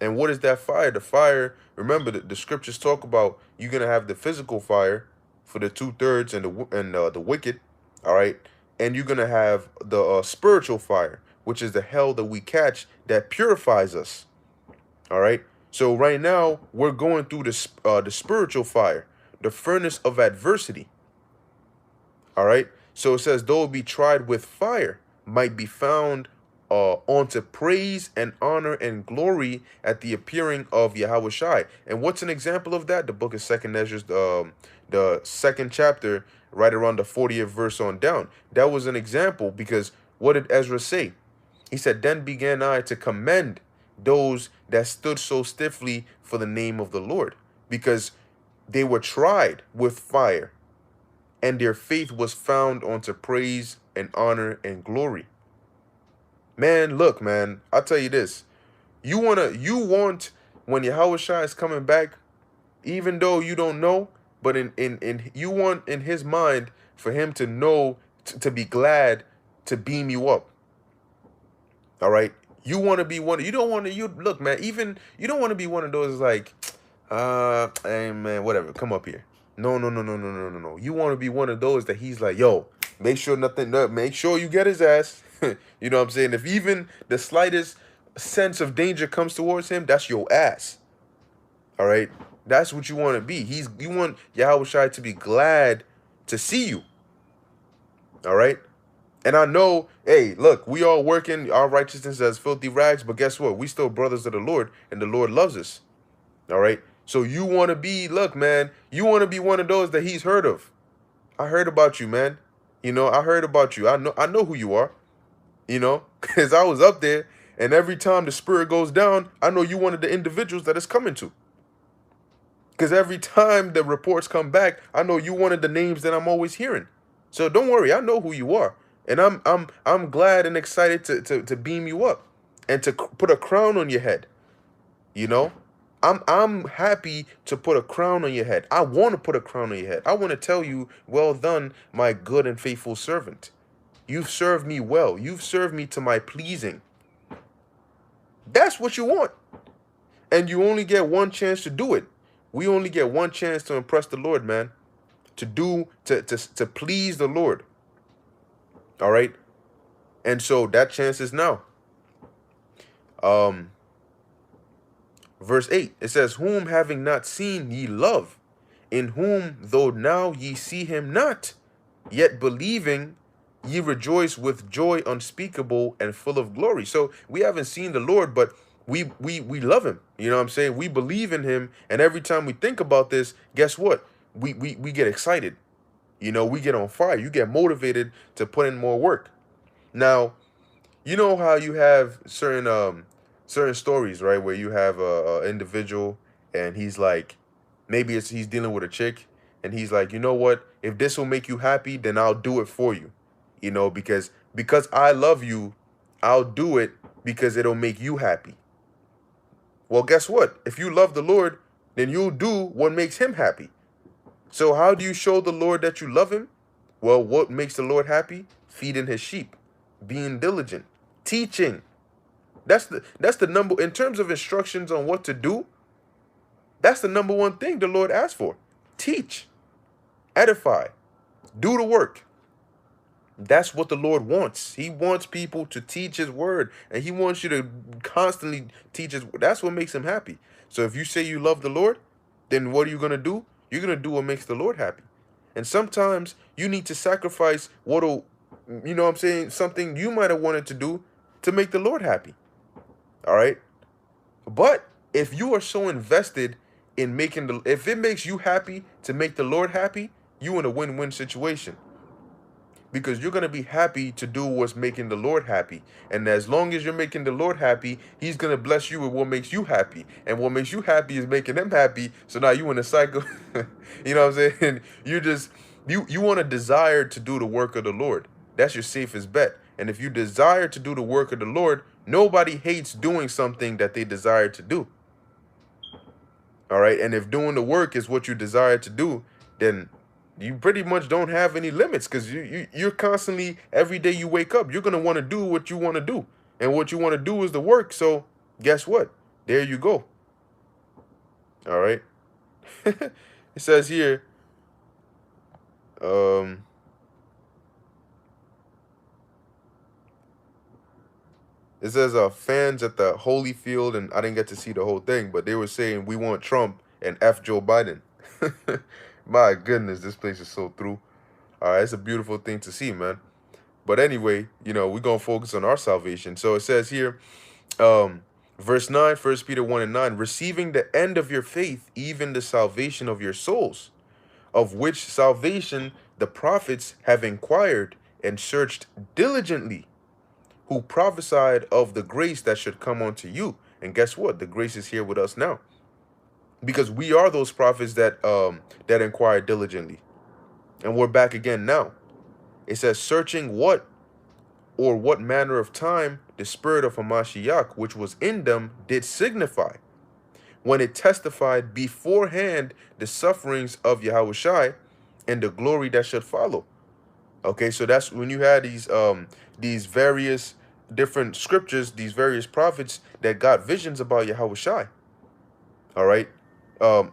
And what is that fire? The fire, remember the scriptures talk about you're gonna have the physical fire for the 2/3 and the wicked, all right, and you're gonna have the spiritual fire, which is the hell that we catch that purifies us. All right. So right now we're going through the spiritual fire, the furnace of adversity. All right. So it says, though it be tried with fire, might be found unto praise and honor and glory at the appearing of Yahweh Shai. And what's an example of that? The book of Second Ezra, the second chapter, right around the 40th verse on down. That was an example because what did Ezra say? He said, then began I to commend those that stood so stiffly for the name of the Lord, because they were tried with fire, and their faith was found unto praise and honor and glory. Man, look, man, I'll tell you this. You want when Yahweh Shai is coming back, even though you don't know, but in you want in his mind for him to know, to be glad to beam you up. All right. You want to be one. You don't want to. You look, man. Even you don't want to be one of those like, hey man, whatever. Come up here. No, no, no, no, no, no, no, no. You want to be one of those that he's like, yo, make sure nothing. Make sure you get his ass. You know what I'm saying? If even the slightest sense of danger comes towards him, that's your ass. All right. That's what you want to be. You want Yahweh Shai to be glad to see you. All right. And I know, hey, look, we all working our righteousness as filthy rags, but guess what? We still brothers of the Lord, and the Lord loves us. All right. So you want to be, look, man, you want to be one of those that he's heard of. I heard about you, man. I heard about you. I know who you are, because I was up there, and every time the spirit goes down, I know you one of the individuals that it's coming to. Because every time the reports come back, I know you one of the names that I'm always hearing. So don't worry, I know who you are. And I'm glad and excited to beam you up and to put a crown on your head. I'm happy to put a crown on your head. I want to put a crown on your head. I want to tell you, well done, my good and faithful servant. You've served me well. You've served me to my pleasing. That's what you want. And you only get one chance to do it. We only get one chance to impress the Lord, man. To please the Lord. All right? And so that chance is now. Um, verse 8, it says, whom having not seen ye love, in whom though now ye see him not, yet believing ye rejoice with joy unspeakable and full of glory. So we haven't seen the Lord, but we love him. You know what I'm saying? We believe in him, and every time we think about this, guess what? We get excited. You know, we get on fire. You get motivated to put in more work. Now, you know how you have certain stories, right, where you have a individual and he's like, maybe he's dealing with a chick, and he's like, you know what, if this will make you happy, then I'll do it for you, you know, because I love you, I'll do it because it'll make you happy. Well, guess what? If you love the Lord, then you'll do what makes him happy. So how do you show the Lord that you love him? Well, what makes the Lord happy? Feeding his sheep, being diligent, teaching. That's the number, in terms of instructions on what to do. That's the number one thing the Lord asks for. Teach, edify, do the work. That's what the Lord wants. He wants people to teach his word, and he wants you to constantly teach his word. That's what makes him happy. So if you say you love the Lord, then what are you going to do? You're going to do what makes the Lord happy. And sometimes you need to sacrifice what'll, you know what I'm saying, something you might have wanted to do to make the Lord happy. All right? But if you are so invested in if it makes you happy to make the Lord happy, you in a win-win situation. Because you're going to be happy to do what's making the Lord happy. And as long as you're making the Lord happy, he's going to bless you with what makes you happy. And what makes you happy is making him happy. So now you in a cycle. You know what I'm saying? You want to desire to do the work of the Lord. That's your safest bet. And if you desire to do the work of the Lord, nobody hates doing something that they desire to do. All right? And if doing the work is what you desire to do, then you pretty much don't have any limits, because you're constantly, every day you wake up, you're going to want to do what you want to do. And what you want to do is the work. So guess what? There you go. All right. It says here, it says fans at the Holyfield, and I didn't get to see the whole thing, but they were saying we want Trump and F Joe Biden. My goodness, this place is so through. All right, it's a beautiful thing to see, man. But anyway, you know, we're going to focus on our salvation. So it says here, verse 9, 1 Peter 1 and 9, receiving the end of your faith, even the salvation of your souls, of which salvation the prophets have inquired and searched diligently, who prophesied of the grace that should come unto you. And guess what? The grace is here with us now. Because we are those prophets that inquire diligently. And we're back again now. It says, searching what or what manner of time the spirit of Hamashiach, which was in them, did signify, when it testified beforehand the sufferings of Yahushai and the glory that should follow. Okay, so that's when you had these various different scriptures, these various prophets that got visions about Yahushai. All right,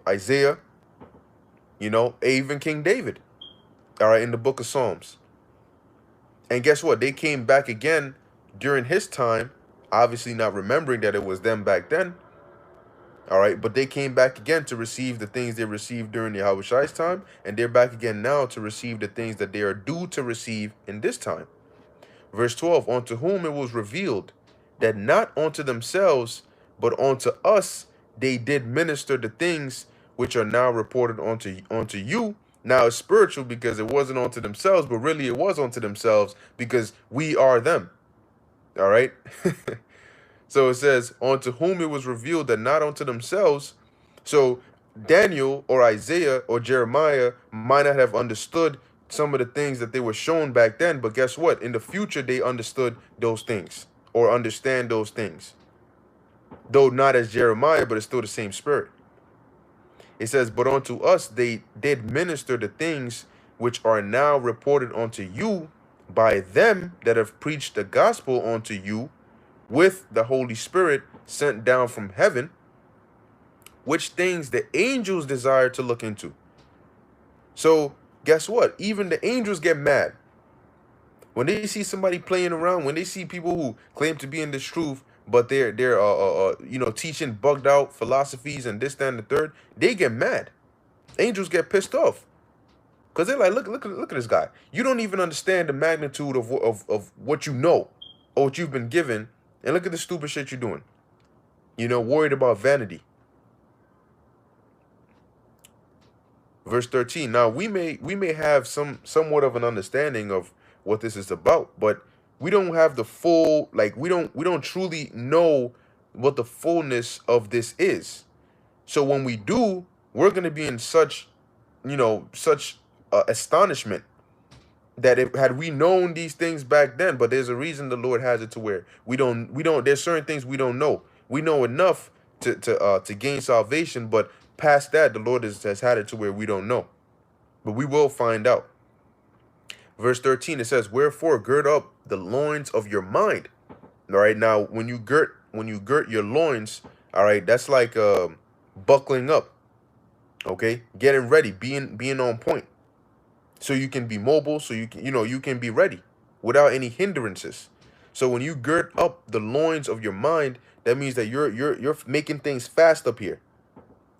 Isaiah, you know, even King David. All right, in the book of Psalms. And guess what? They came back again during his time, obviously not remembering that it was them back then. All right, but they came back again to receive the things they received during the Yahushai's time, and they're back again now to receive the things that they are due to receive in this time. Verse 12, unto whom it was revealed that not unto themselves, but unto us they did minister the things which are now reported unto you. Now it's spiritual because it wasn't unto themselves, but really it was unto themselves because we are them. All right. So it says, unto whom it was revealed that not unto themselves. So Daniel or Isaiah or Jeremiah might not have understood some of the things that they were shown back then, but guess what? In the future, they understood those things or understand those things. Though not as Jeremiah, but it's still the same spirit. It says, but unto us they did minister the things which are now reported unto you by them that have preached the gospel unto you with the Holy Spirit sent down from heaven, which things the angels desire to look into. So guess what? Even the angels get mad when they see somebody playing around, when they see people who claim to be in this truth, but they're teaching bugged out philosophies and this, that, and the third. They get mad. Angels get pissed off because they're like, look at this guy. You don't even understand the magnitude of what you know or what you've been given, and look at the stupid shit you're doing. Worried about vanity. Verse 13. Now we may have somewhat of an understanding of what this is about, but we don't have the full, like, we don't truly know what the fullness of this is. So when we do, we're going to be in such astonishment that if had we known these things back then. But there's a reason the Lord has it to where we don't there's certain things we don't know. We know enough to gain salvation, but past that, the Lord has had it to where we don't know. But we will find out. Verse 13, it says, wherefore gird up the loins of your mind. All right, now when you girt your loins, all right, that's like buckling up. Okay, getting ready, being on point, so you can be mobile, so you can be ready without any hindrances. So when you gird up the loins of your mind, that means that you're making things fast up here.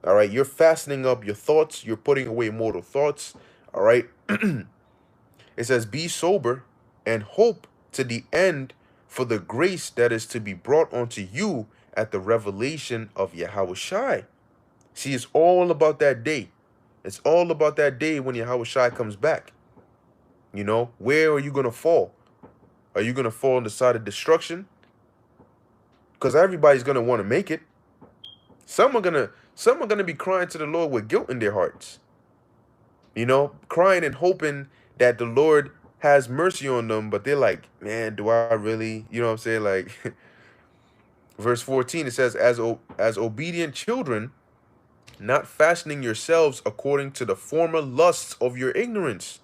All right, you're fastening up your thoughts, you're putting away mortal thoughts. All right. It says, be sober and hope to the end for the grace that is to be brought unto you at the revelation of Yahushai. See, it's all about that day. It's all about that day when Yahushai comes back. Where are you going to fall? Are you going to fall on the side of destruction? Because everybody's going to want to make it. Some are going to be crying to the Lord with guilt in their hearts. Crying and hoping that the Lord has mercy on them, but they're like, man, do I really? You know what I'm saying? Like, verse 14, it says, as obedient children, not fashioning yourselves according to the former lusts of your ignorance.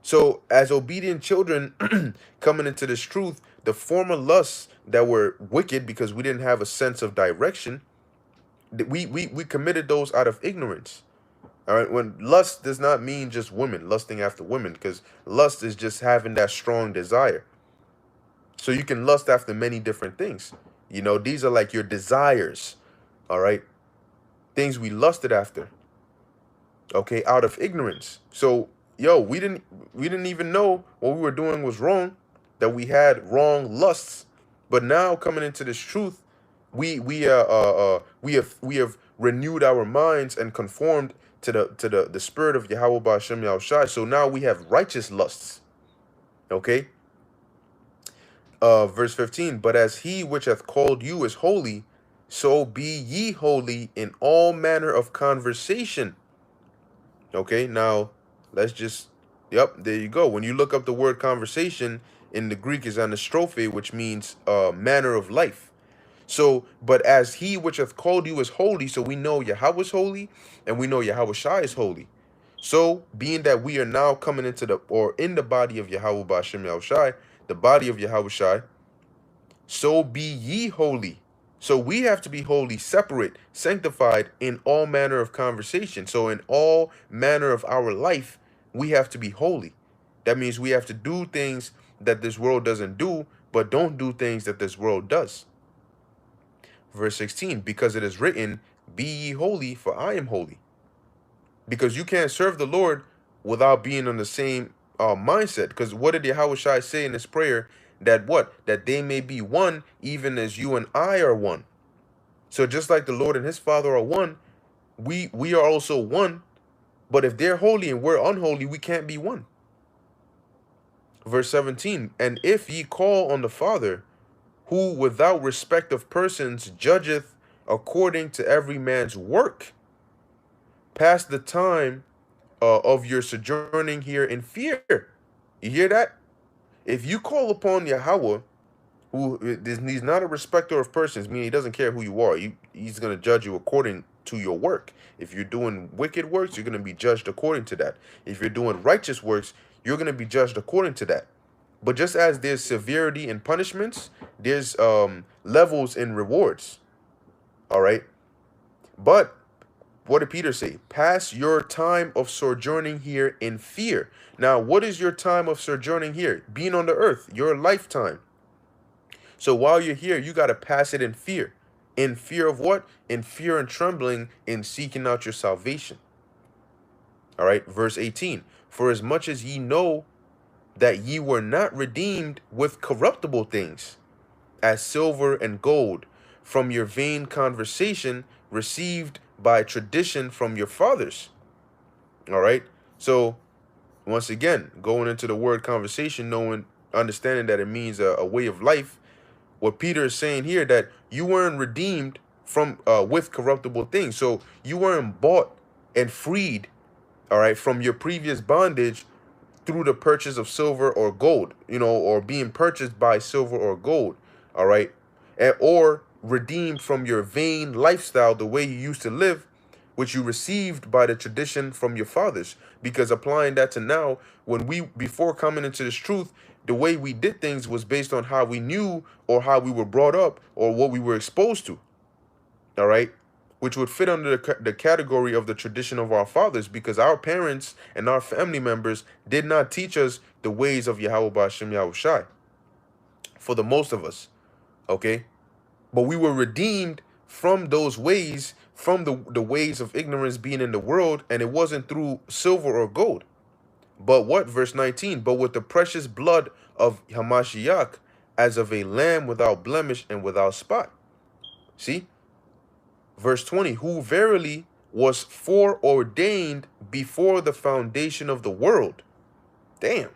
So as obedient children coming into this truth, the former lusts that were wicked because we didn't have a sense of direction, we committed those out of ignorance. All right, when lust does not mean just women, lusting after women, because lust is just having that strong desire. So you can lust after many different things. These are like your desires, all right? Things we lusted after, okay, out of ignorance. So, we didn't even know what we were doing was wrong, that we had wrong lusts. But now coming into this truth, we have renewed our minds and conformed to the spirit of Yahweh Ba'ashem Yahushai. So now we have righteous lusts. Okay. Verse 15, but as he which hath called you is holy, so be ye holy in all manner of conversation. Okay, now let's just, there you go. When you look up the word conversation in the Greek is anastrophe, which means manner of life. So, but as he which hath called you is holy, so we know Yahweh is holy, and we know Yahushai is holy. So, being that we are now coming into in the body of Yahweh Ba'ashem Yahushai, the body of Yahushai, so be ye holy. So we have to be holy, separate, sanctified in all manner of conversation. So in all manner of our life, we have to be holy. That means we have to do things that this world doesn't do, but don't do things that this world does. Verse 16, because it is written, be ye holy, for I am holy. Because you can't serve the Lord without being on the same mindset. Because what did Yahushua say in this prayer? That what? That they may be one, even as you and I are one. So just like the Lord and his Father are one, we are also one. But if they're holy and we're unholy, we can't be one. Verse 17, and if ye call on the Father, who without respect of persons judgeth according to every man's work, pass the time of your sojourning here in fear. You hear that? If you call upon Yahweh, he's not a respecter of persons, meaning he doesn't care who you are. He's going to judge you according to your work. If you're doing wicked works, you're going to be judged according to that. If you're doing righteous works, you're going to be judged according to that. But just as there's severity in punishments, there's levels in rewards. All right. But what did Peter say? Pass your time of sojourning here in fear. Now, what is your time of sojourning here? Being on the earth, your lifetime. So while you're here, you got to pass it in fear. In fear of what? In fear and trembling, in seeking out your salvation. All right, verse 18. For as much as ye know that ye were not redeemed with corruptible things, as silver and gold, from your vain conversation received by tradition from your fathers. All right. So once again, going into the word conversation, knowing, understanding that it means a way of life. What Peter is saying here, that you weren't redeemed from with corruptible things. So you weren't bought and freed, all right, from your previous bondage through the purchase of silver or gold, or being purchased by silver or gold, all right, or redeemed from your vain lifestyle, the way you used to live, which you received by the tradition from your fathers. Because applying that to now, when we, before coming into this truth, the way we did things was based on how we knew or how we were brought up or what we were exposed to, all right, which would fit under the category of the tradition of our fathers, because our parents and our family members did not teach us the ways of Yahweh Ba'ashem Yahushai, for the most of us, okay? But we were redeemed from those ways, from the ways of ignorance being in the world, and it wasn't through silver or gold. But what? Verse 19, but with the precious blood of Hamashiach, as of a lamb without blemish and without spot. See? Verse 20, who verily was foreordained before the foundation of the world. Damn.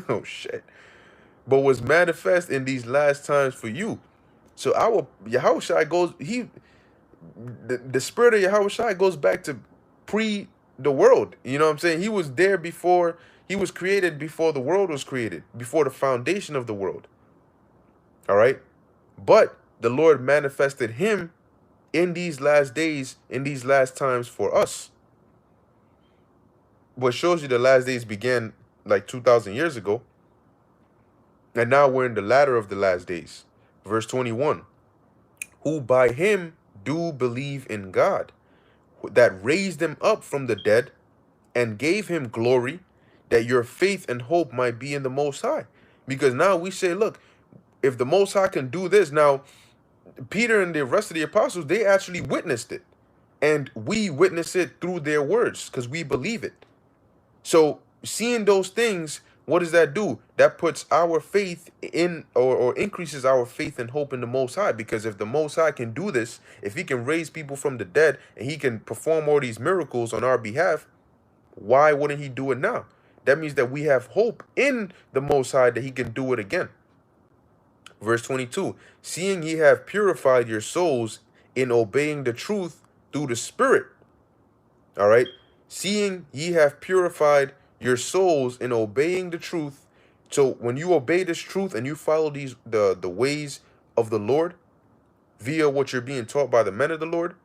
Oh, shit. But was manifest in these last times for you. So our Yahushua goes, the spirit of Yahushua goes back to pre the world. You know what I'm saying? He was there before, he was created before the world was created, before the foundation of the world. All right. But the Lord manifested him in these last days, in these last times for us. What shows you the last days began like 2,000 years ago. And now we're in the latter of the last days. Verse 21, who by him do believe in God, that raised him up from the dead and gave him glory, that your faith and hope might be in the Most High. Because now we say, look, if the Most High can do this, now Peter and the rest of the apostles, they actually witnessed it. And we witness it through their words because we believe it. So seeing those things, what does that do? That puts our faith in, or increases our faith and hope in the Most High. Because if the Most High can do this, if he can raise people from the dead and he can perform all these miracles on our behalf, why wouldn't he do it now? That means that we have hope in the Most High that he can do it again. Verse 22, seeing ye have purified your souls in obeying the truth through the Spirit. All right. Seeing ye have purified your souls in obeying the truth. So when you obey this truth and you follow the ways of the Lord via what you're being taught by the men of the Lord,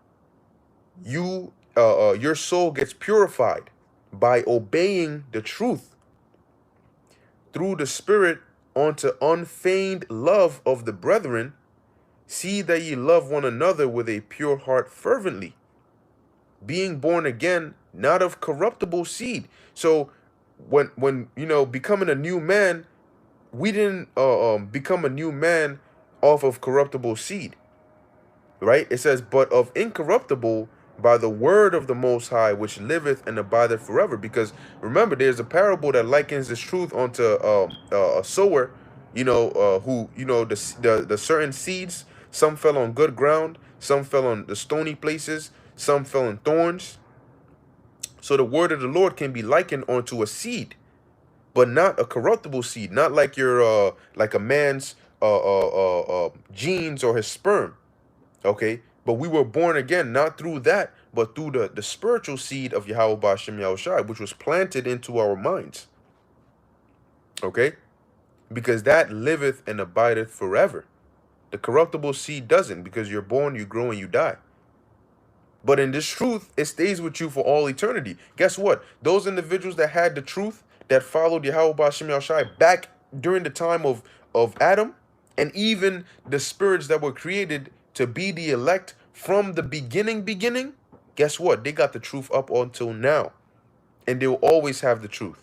your soul gets purified by obeying the truth through the Spirit unto unfeigned love of the brethren. See that ye love one another with a pure heart fervently, being born again, not of corruptible seed. So when becoming a new man, we didn't become a new man off of corruptible seed, right? It says, but of incorruptible, by the word of the Most High, which liveth and abideth forever. Because remember, there's a parable that likens this truth onto a sower, who, the certain seeds, some fell on good ground, some fell on the stony places, some fell on thorns. So the word of the Lord can be likened onto a seed, but not a corruptible seed, not like your like a man's genes or his sperm. Okay, but we were born again, not through that, but through the spiritual seed of Yahweh Ba'ashem Yahushai, which was planted into our minds. Okay, because that liveth and abideth forever. The corruptible seed doesn't, because you're born, you grow, and you die. But in this truth, it stays with you for all eternity. Guess what? Those individuals that had the truth, that followed Yahweh Ba'ashem Yahushai back during the time of Adam, and even the spirits that were created to be the elect from the beginning, guess what? They got the truth up until now. And they'll always have the truth.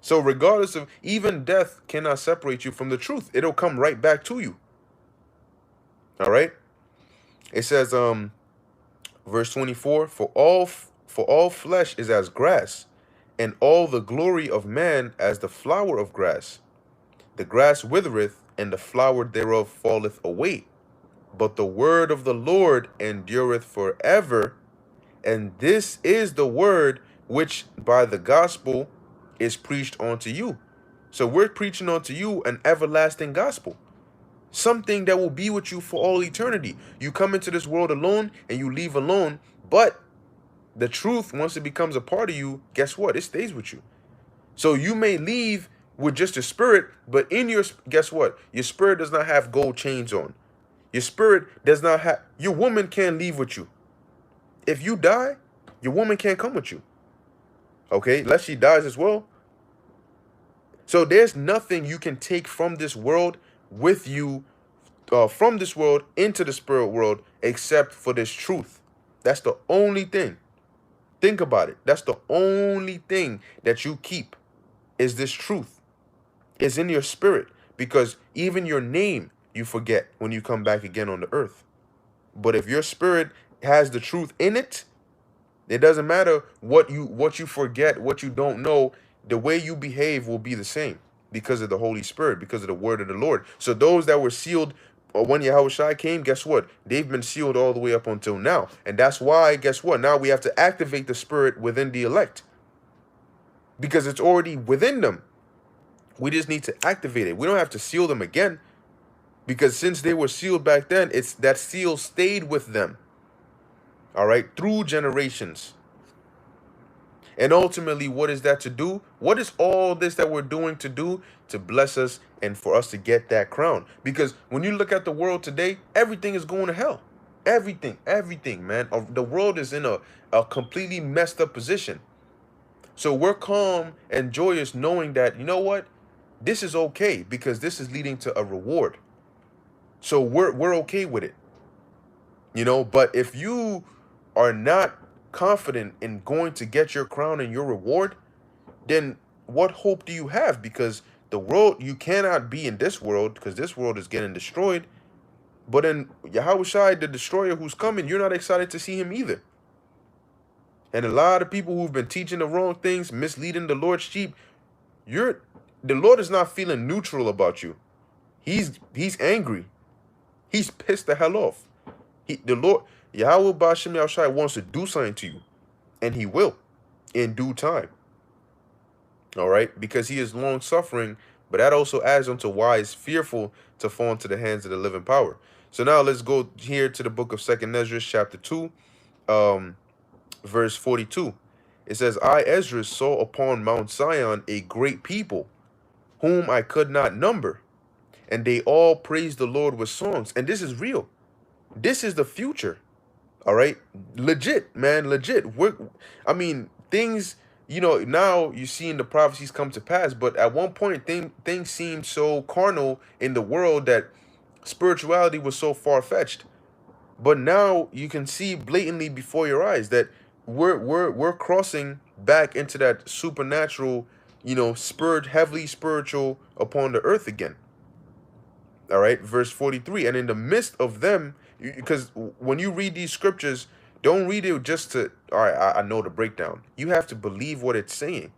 So regardless of, even death cannot separate you from the truth. It'll come right back to you. All right? It says, verse 24, for all flesh is as grass, and all the glory of man as the flower of grass. The grass withereth, and the flower thereof falleth away. But the word of the Lord endureth forever. And this is the word which by the gospel is preached unto you. So we're preaching unto you an everlasting gospel. Something that will be with you for all eternity. You come into this world alone and you leave alone. But the truth, once it becomes a part of you, guess what? It stays with you. So you may leave with just your spirit, but in your, guess what? Your spirit does not have gold chains on. Your spirit does not have, your woman can't leave with you. If you die, your woman can't come with you. Okay, unless she dies as well. So there's nothing you can take from this world with you, from this world into the spirit world, except for this truth. That's the only thing. Think about it. That's the only thing that you keep is this truth. It's in your spirit, because even your name you forget when you come back again on the earth. But if your spirit has the truth in it, it doesn't matter what you forget, what you don't know, the way you behave will be the same because of the Holy Spirit, because of the word of the Lord. So those that were sealed when Yahushua came, guess what? They've been sealed all the way up until now. And that's why, guess what? Now we have to activate the spirit within the elect, because it's already within them. We just need to activate it. We don't have to seal them again, because since they were sealed back then, it's that seal stayed with them. All right, through generations. And ultimately, what is that to do? What is all this that we're doing to do? To bless us and for us to get that crown. Because when you look at the world today, everything is going to hell. Everything, man. The world is in a completely messed up position. So we're calm and joyous knowing that, you know what? This is okay, because this is leading to a reward. So we're okay with it. You know, but if you are not confident in going to get your crown and your reward, then what hope do you have? Because the world, you cannot be in this world, because this world is getting destroyed. But in Yahushua, the destroyer who's coming, you're not excited to see him either. And a lot of people who've been teaching the wrong things, misleading the Lord's sheep, the Lord is not feeling neutral about you. He's angry. He's pissed the hell off. The Lord, Yahweh Ba'ashem Yahushua, wants to do something to you. And he will in due time. All right? Because he is long suffering. But that also adds on to why it's fearful to fall into the hands of the living power. So now let's go here to the book of 2nd Ezra, chapter 2, verse 42. It says, I, Ezra, saw upon Mount Zion a great people, whom I could not number. And they all praised the Lord with songs. And this is real. This is the future. All right. Legit, man. Legit. I mean, things, you know, now you're seeing the prophecies come to pass. But at one point, things seemed so carnal in the world that spirituality was so far-fetched. But now you can see blatantly before your eyes that we're crossing back into that supernatural, you know, heavily spiritual upon the earth again. All right, verse 43, and in the midst of them, because when you read these scriptures, don't read it just to, all right, I know the breakdown. You have to believe what it's saying.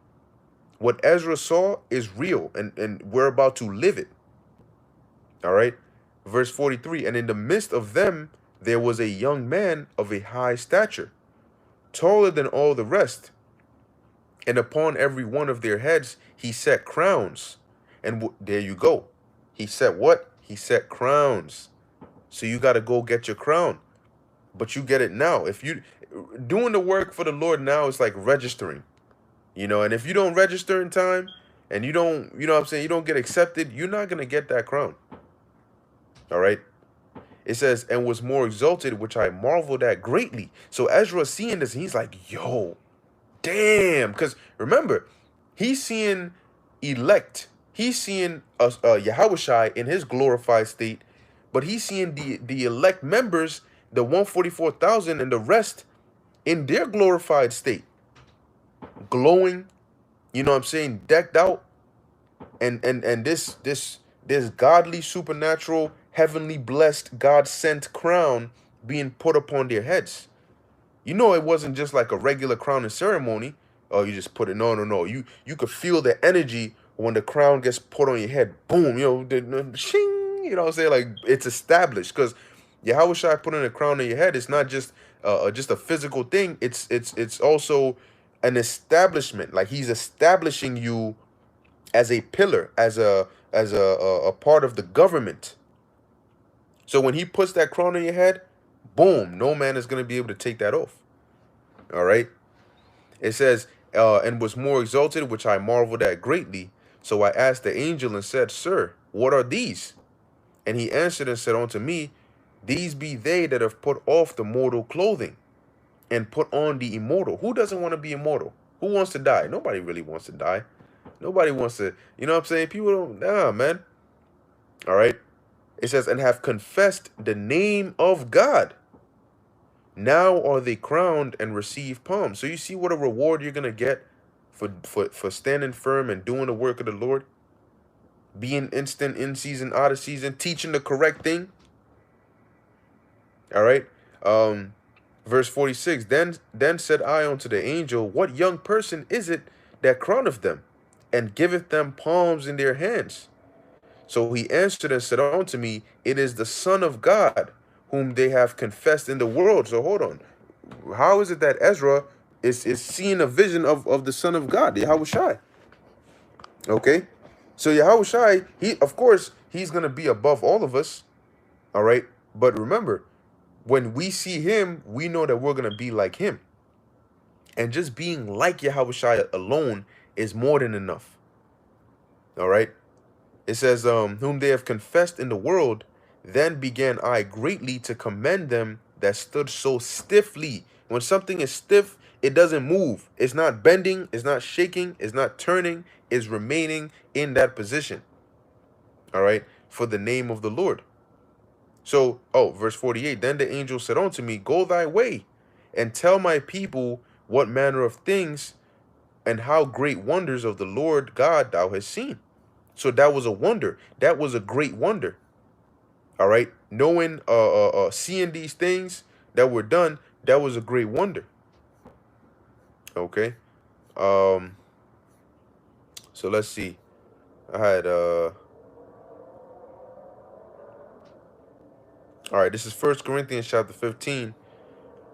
What Ezra saw is real, and we're about to live it. All right, verse 43, and in the midst of them, there was a young man of a high stature, taller than all the rest, and upon every one of their heads he set crowns. And there you go. He set what? He set crowns. So you got to go get your crown. But you get it now. If you doing the work for the Lord now, it's like registering. You know, and if you don't register in time and you don't, you know what I'm saying, you don't get accepted, you're not going to get that crown. All right. It says, and was more exalted, which I marveled at greatly. So Ezra seeing this, he's like, yo, damn. Because remember, he's seeing elect. He's seeing Yahushua in his glorified state, but he's seeing the elect members the 144,000 and the rest in their glorified state, glowing, you know what I'm saying, decked out, and this godly, supernatural, heavenly blessed, God sent crown being put upon their heads. You know, it wasn't just like a regular crowning ceremony. Oh, you just put it. No, no, no. You could feel the energy when the crown gets put on your head. Boom. You know, shing. You know what I'm saying? Like, it's established, because Yahweh Shai putting a crown on your head. It's not just a physical thing. It's also an establishment. Like, he's establishing you as a pillar, as a part of the government. So when he puts that crown on your head, boom, no man is going to be able to take that off. All right. It says, and was more exalted, which I marveled at greatly. So I asked the angel and said, Sir, what are these? And he answered and said unto me, These be they that have put off the mortal clothing and put on the immortal. Who doesn't want to be immortal? Who wants to die? Nobody really wants to die. Nobody wants to, you know what I'm saying? People don't, nah, man. All right. It says, and have confessed the name of God. Now are they crowned and receive palms. So you see what a reward you're going to get for standing firm and doing the work of the Lord? Being instant, in season, out of season, teaching the correct thing. All right. Verse 46, then said I unto the angel, What young person is it that crowneth them, and giveth them palms in their hands? So he answered and said unto me, It is the Son of God, whom they have confessed in the world. So hold on. How is it that Ezra is seeing a vision of the Son of God, Yahweh Shai? Okay. So Yahweh Shai, of course, he's going to be above all of us. All right. But remember, when we see him, we know that we're going to be like him. And just being like Yahweh Shai alone is more than enough. All right. It says, whom they have confessed in the world, then began I greatly to commend them that stood so stiffly. When something is stiff, it doesn't move. It's not bending, it's not shaking, it's not turning, it's remaining in that position. All right, for the name of the Lord. So, verse 48, then the angel said unto me, Go thy way, and tell my people what manner of things and how great wonders of the Lord God thou hast seen. So that was a wonder. That was a great wonder. All right. Knowing, seeing these things that were done, that was a great wonder. Okay. So let's see. I had, all right. This is 1 Corinthians chapter 15,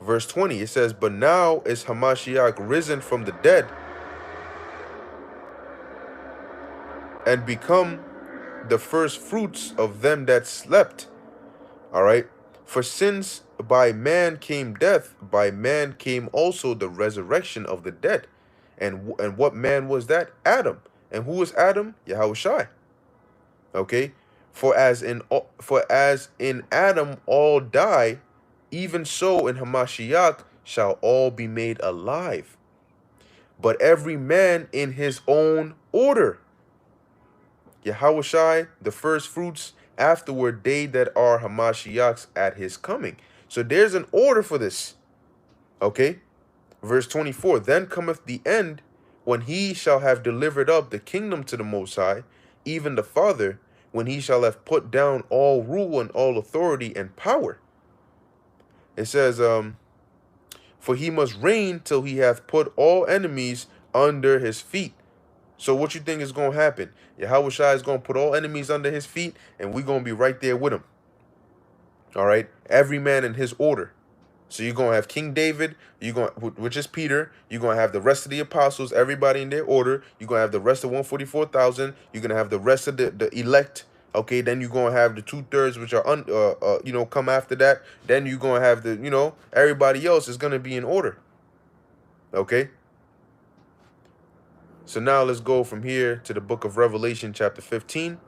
verse 20. It says, But now is Hamashiach risen from the dead and become the first fruits of them that slept. All right. For since by man came death, by man came also the resurrection of the dead. And what man was that? Adam. And who was Adam? Yahweh Shai. Okay. For as in Adam all die, even so in Hamashiach shall all be made alive. But every man in his own order. Yahweh Shai, the first fruits, afterward they that are Hamashiachs at his coming. So there's an order for this. Okay. Verse 24, then cometh the end, when he shall have delivered up the kingdom to the Most High, even the Father, when he shall have put down all rule and all authority and power. It says, for he must reign till he hath put all enemies under his feet. So what you think is going to happen? Yahweh Shai is going to put all enemies under his feet, and we're going to be right there with him. All right? Every man in his order. So you're going to have King David, which is Peter. You're going to have the rest of the apostles, everybody in their order. You're going to have the rest of 144,000. You're going to have the rest of the elect. Okay, then you're going to have the 2/3, which are, come after that. Then you're going to have the, everybody else is going to be in order. Okay? So now let's go from here to the book of Revelation, chapter 15.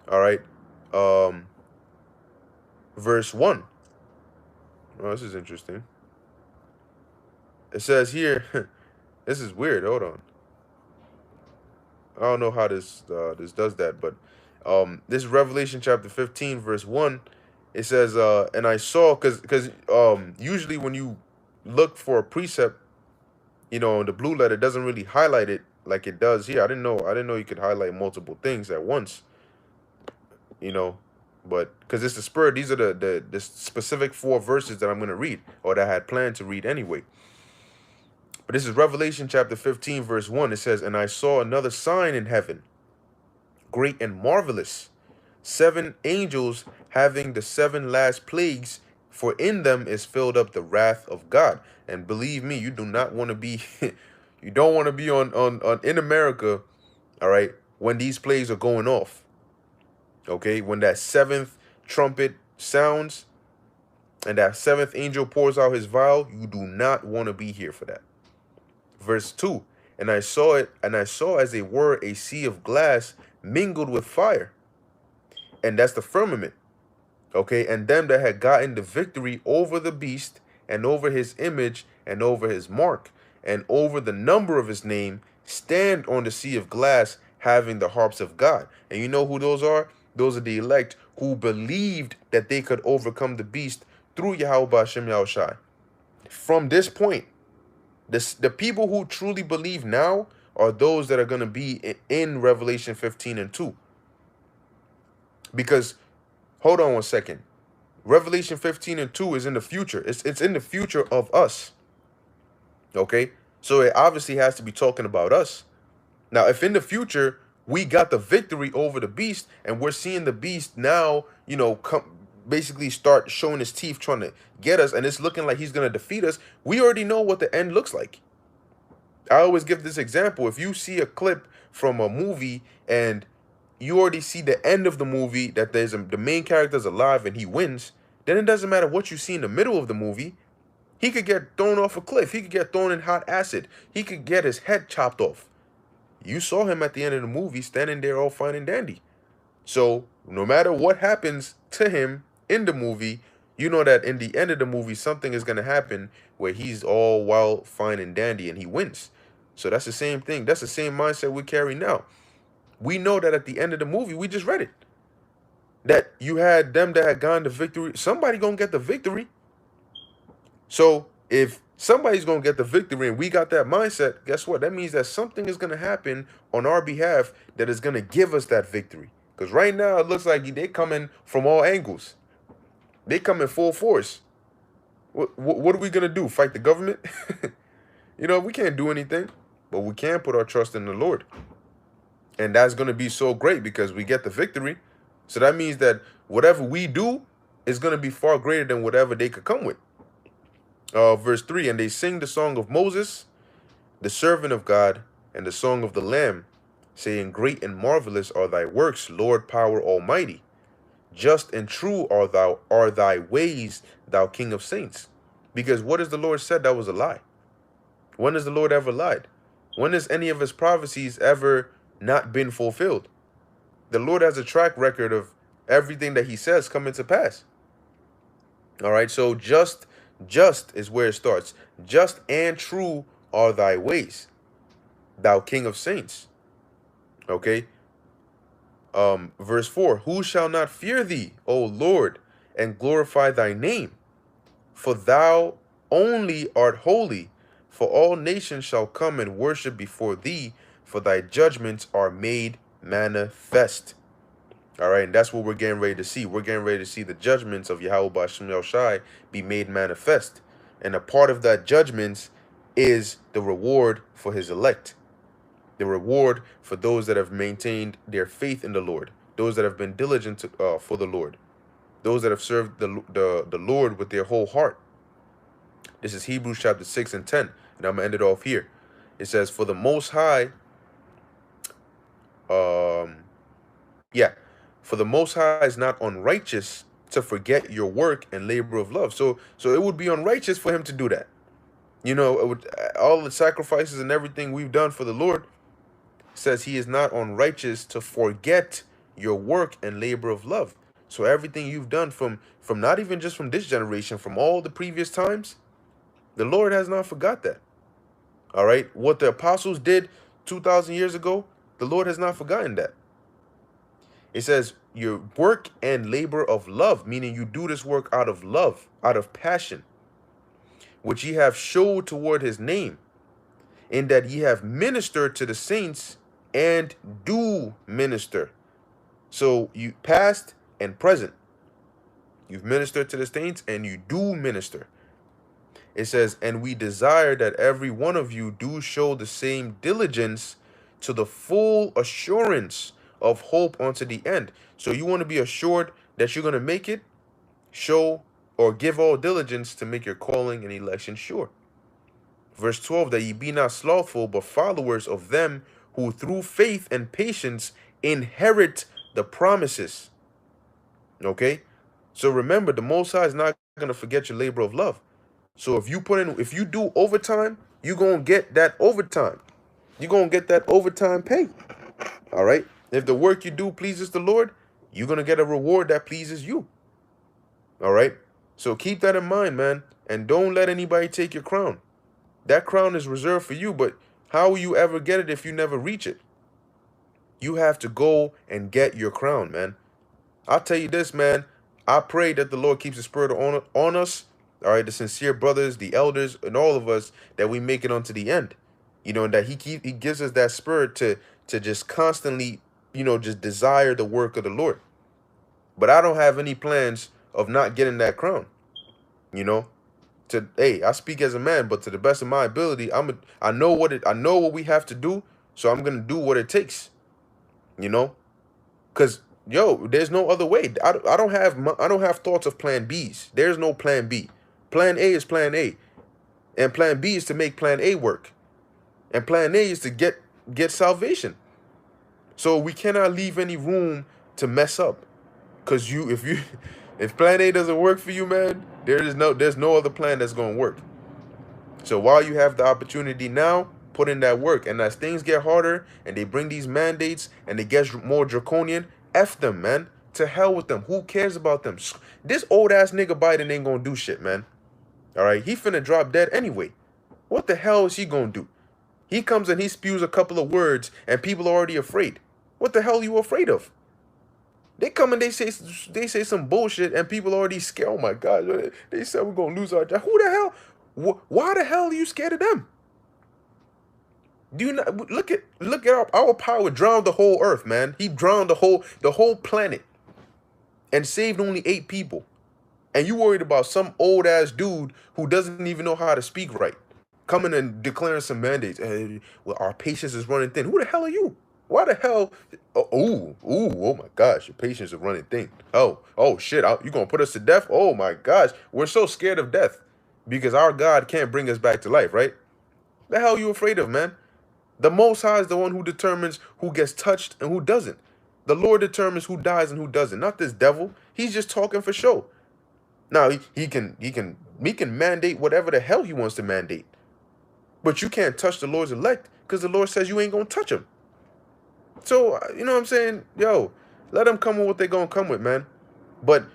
All right. Verse 1. Oh, this is interesting. It says here, this is weird. Hold on. I don't know how this does that, but this is Revelation chapter 15, verse 1. It says, and I saw, because usually when you look for a precept, the blue letter doesn't really highlight it like it does here. I didn't know you could highlight multiple things at once, you know, but because it's the spirit, these are the specific 4 verses that I'm gonna read, or that I had planned to read anyway. But this is Revelation chapter 15, verse 1. It says, and I saw another sign in heaven, great and marvelous, 7 angels having the 7 last plagues, for in them is filled up the wrath of God. And believe me, you do not want to be, you don't want to be on in America, all right, when these plagues are going off. Okay, when that 7th trumpet sounds and that 7th angel pours out his vial, you do not want to be here for that. Verse 2, and I saw it, and I saw as it were a sea of glass mingled with fire, and that's the firmament. Okay, and them that had gotten the victory over the beast, and over his image, and over his mark, and over the number of his name, stand on the sea of glass, having the harps of God. And you know who those are? Those are the elect who believed that they could overcome the beast through Yahweh Hashem Yahushai. From this point, the people who truly believe now are those that are going to be in Revelation 15 and 2. Because, hold on one second. Revelation 15 and 2 is in the future. It's in the future of us. Okay? So it obviously has to be talking about us. Now, if in the future we got the victory over the beast, and we're seeing the beast now, basically start showing his teeth trying to get us, and it's looking like he's going to defeat us, we already know what the end looks like. I always give this example. If you see a clip from a movie and you already see the end of the movie, that the main character's alive and he wins, then it doesn't matter what you see in the middle of the movie. He could get thrown off a cliff. He could get thrown in hot acid. He could get his head chopped off. You saw him at the end of the movie standing there all fine and dandy. So no matter what happens to him in the movie, you know that in the end of the movie, something is going to happen where he's all wild, fine and dandy, and he wins. So that's the same thing. That's the same mindset we carry now. We know that at the end of the movie, we just read it, that you had them that had gone to victory. Somebody going to get the victory. So if somebody's going to get the victory and we got that mindset, guess what? That means that something is going to happen on our behalf that is going to give us that victory. Because right now it looks like they coming from all angles. They come in full force. What are we going to do? Fight the government? We can't do anything, but we can put our trust in the Lord. And that's going to be so great because we get the victory. So that means that whatever we do is going to be far greater than whatever they could come with. Verse 3, and they sing the song of Moses, the servant of God, and the song of the Lamb, saying, great and marvelous are thy works, Lord power almighty. Just and true are thy ways, thou King of saints. Because what has the Lord said that was a lie? When has the Lord ever lied? When has any of his prophecies ever not been fulfilled? The Lord has a track record of everything that he says coming to pass. All right, so just is where it starts. Just and true are thy ways, thou King of saints. Okay. Verse 4, who shall not fear thee, O Lord, and glorify thy name? For thou only art holy, for all nations shall come and worship before thee, for thy judgments are made manifest. All right, and that's what we're getting ready to see. We're getting ready to see the judgments of Yahweh Hashem Yahushai be made manifest. And a part of that judgments is the reward for his elect. The reward for those that have maintained their faith in the Lord. Those that have been diligent for the Lord. Those that have served the Lord with their whole heart. This is Hebrews chapter 6 and 10. And I'm going to end it off here. It says, for the Most High, for the Most High is not unrighteous to forget your work and labor of love. So it would be unrighteous for him to do that. All the sacrifices and everything we've done for the Lord, says he is not unrighteous to forget your work and labor of love. So everything you've done from not even just from this generation, from all the previous times, the Lord has not forgot that. All right. What the apostles did 2,000 years ago, the Lord has not forgotten that. It says, your work and labor of love, meaning you do this work out of love, out of passion, which ye have showed toward his name, in that ye have ministered to the saints and do minister. So you past and present. You've ministered to the saints and you do minister. It says, and we desire that every one of you do show the same diligence to the full assurance of hope unto the end. So you want to be assured that you're going to make it, show or give all diligence to make your calling and election sure. Verse 12, that ye be not slothful, but followers of them who through faith and patience inherit the promises. Okay? So remember, the Most High is not going to forget your labor of love. So if you do overtime, you're going to get that overtime. You're going to get that overtime pay. All right? If the work you do pleases the Lord, you're going to get a reward that pleases you. All right? So keep that in mind, man. And don't let anybody take your crown. That crown is reserved for you, but how will you ever get it if you never reach it? You have to go and get your crown, man. I'll tell you this, man. I pray that the Lord keeps the spirit on us. All right, the sincere brothers, the elders, and all of us, that we make it onto the end. You know, and that he gives us that spirit to just constantly, you know, just desire the work of the Lord. But I don't have any plans of not getting that crown. You know, hey, I speak as a man, but to the best of my ability, I know what we have to do, so I'm gonna do what it takes. You know, because yo, there's no other way. I don't have thoughts of plan B's. There's no plan B. Plan A is plan A, and plan B is to make plan A work, and plan A is to get salvation. So we cannot leave any room to mess up, because if plan A doesn't work for you, man, there's no other plan that's gonna work. So while you have the opportunity now, put in that work. And as things get harder and they bring these mandates and they get more draconian, F them, man. To hell with them. Who cares about them? This old ass nigga Biden ain't gonna do shit, man. All right, he finna drop dead anyway. What the hell is he gonna do? He comes and he spews a couple of words and people are already afraid. What the hell are you afraid of? They come and they say some bullshit and people already scared. Oh my God, they said we're gonna lose our job. Who the hell? Why the hell are you scared of them? Do you not look at our power drowned the whole earth, man. He drowned the whole planet and saved only 8 people. And you worried about some old ass dude who doesn't even know how to speak right, coming and declaring some mandates. Well, our patience is running thin. Who the hell are you? Why the hell? Oh my gosh, your patience is running thin. Oh shit, you gonna put us to death? Oh my gosh, we're so scared of death because our God can't bring us back to life, right? The hell are you afraid of, man? The Most High is the one who determines who gets touched and who doesn't. The Lord determines who dies and who doesn't. Not this devil. He's just talking for show. Now he can mandate whatever the hell he wants to mandate, but you can't touch the Lord's elect because the Lord says you ain't gonna touch him. So you know what I'm saying, yo, let them come with what they're gonna come with, man. But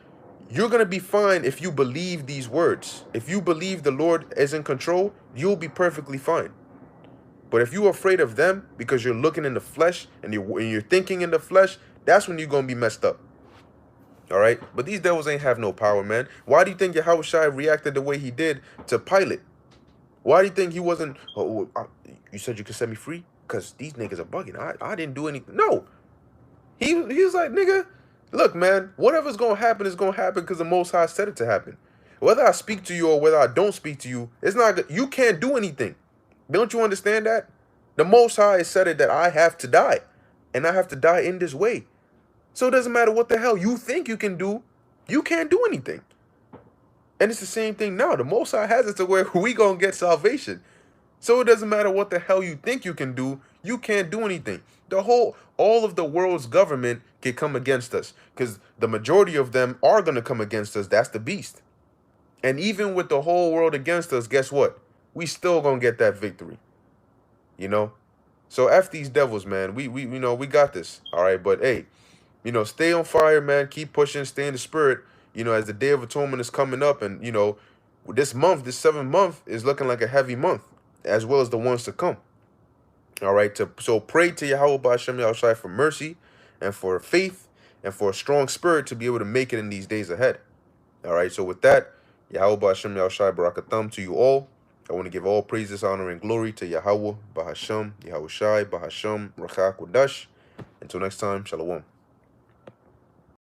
you're gonna be fine if you believe these words. If you believe the Lord is in control, you'll be perfectly fine. But if you're afraid of them because you're looking in the flesh and you're thinking in the flesh, that's when you're going to be messed up. All right? But these devils ain't have no power, man. Why do you think Yahushua reacted the way he did to Pilate? Why do you think he wasn't, you said you could set me free? Because these niggas are bugging. I didn't do anything. No. He was like, nigga, look, man, whatever's going to happen is going to happen because the Most High said it to happen. Whether I speak to you or whether I don't speak to you, it's not good. You can't do anything. Don't you understand that? The Most High said it that I have to die. And I have to die in this way. So it doesn't matter what the hell you think you can do. You can't do anything. And it's the same thing now. The Most High has it to where we gonna get salvation. So it doesn't matter what the hell you think you can do. You can't do anything. All of the world's government can come against us. Because the majority of them are gonna come against us. That's the beast. And even with the whole world against us, guess what? We still gonna get that victory, you know. So F these devils, man. We got this, all right. But hey, you know, stay on fire, man. Keep pushing, stay in the spirit. You know, as the Day of Atonement is coming up, and you know, this month, this 7th month, is looking like a heavy month, as well as the ones to come. All right. So pray to Yahweh Ba'Shem Yahushai for mercy and for faith and for a strong spirit to be able to make it in these days ahead. All right, so with that, Yahweh Ba'Hashem Yahushai Barakatam to you all. I want to give all praises, honor, and glory to Yahweh Ba'Hashem Yahushai Ba'Hashem Rachak Wadash. Until next time, Shalom.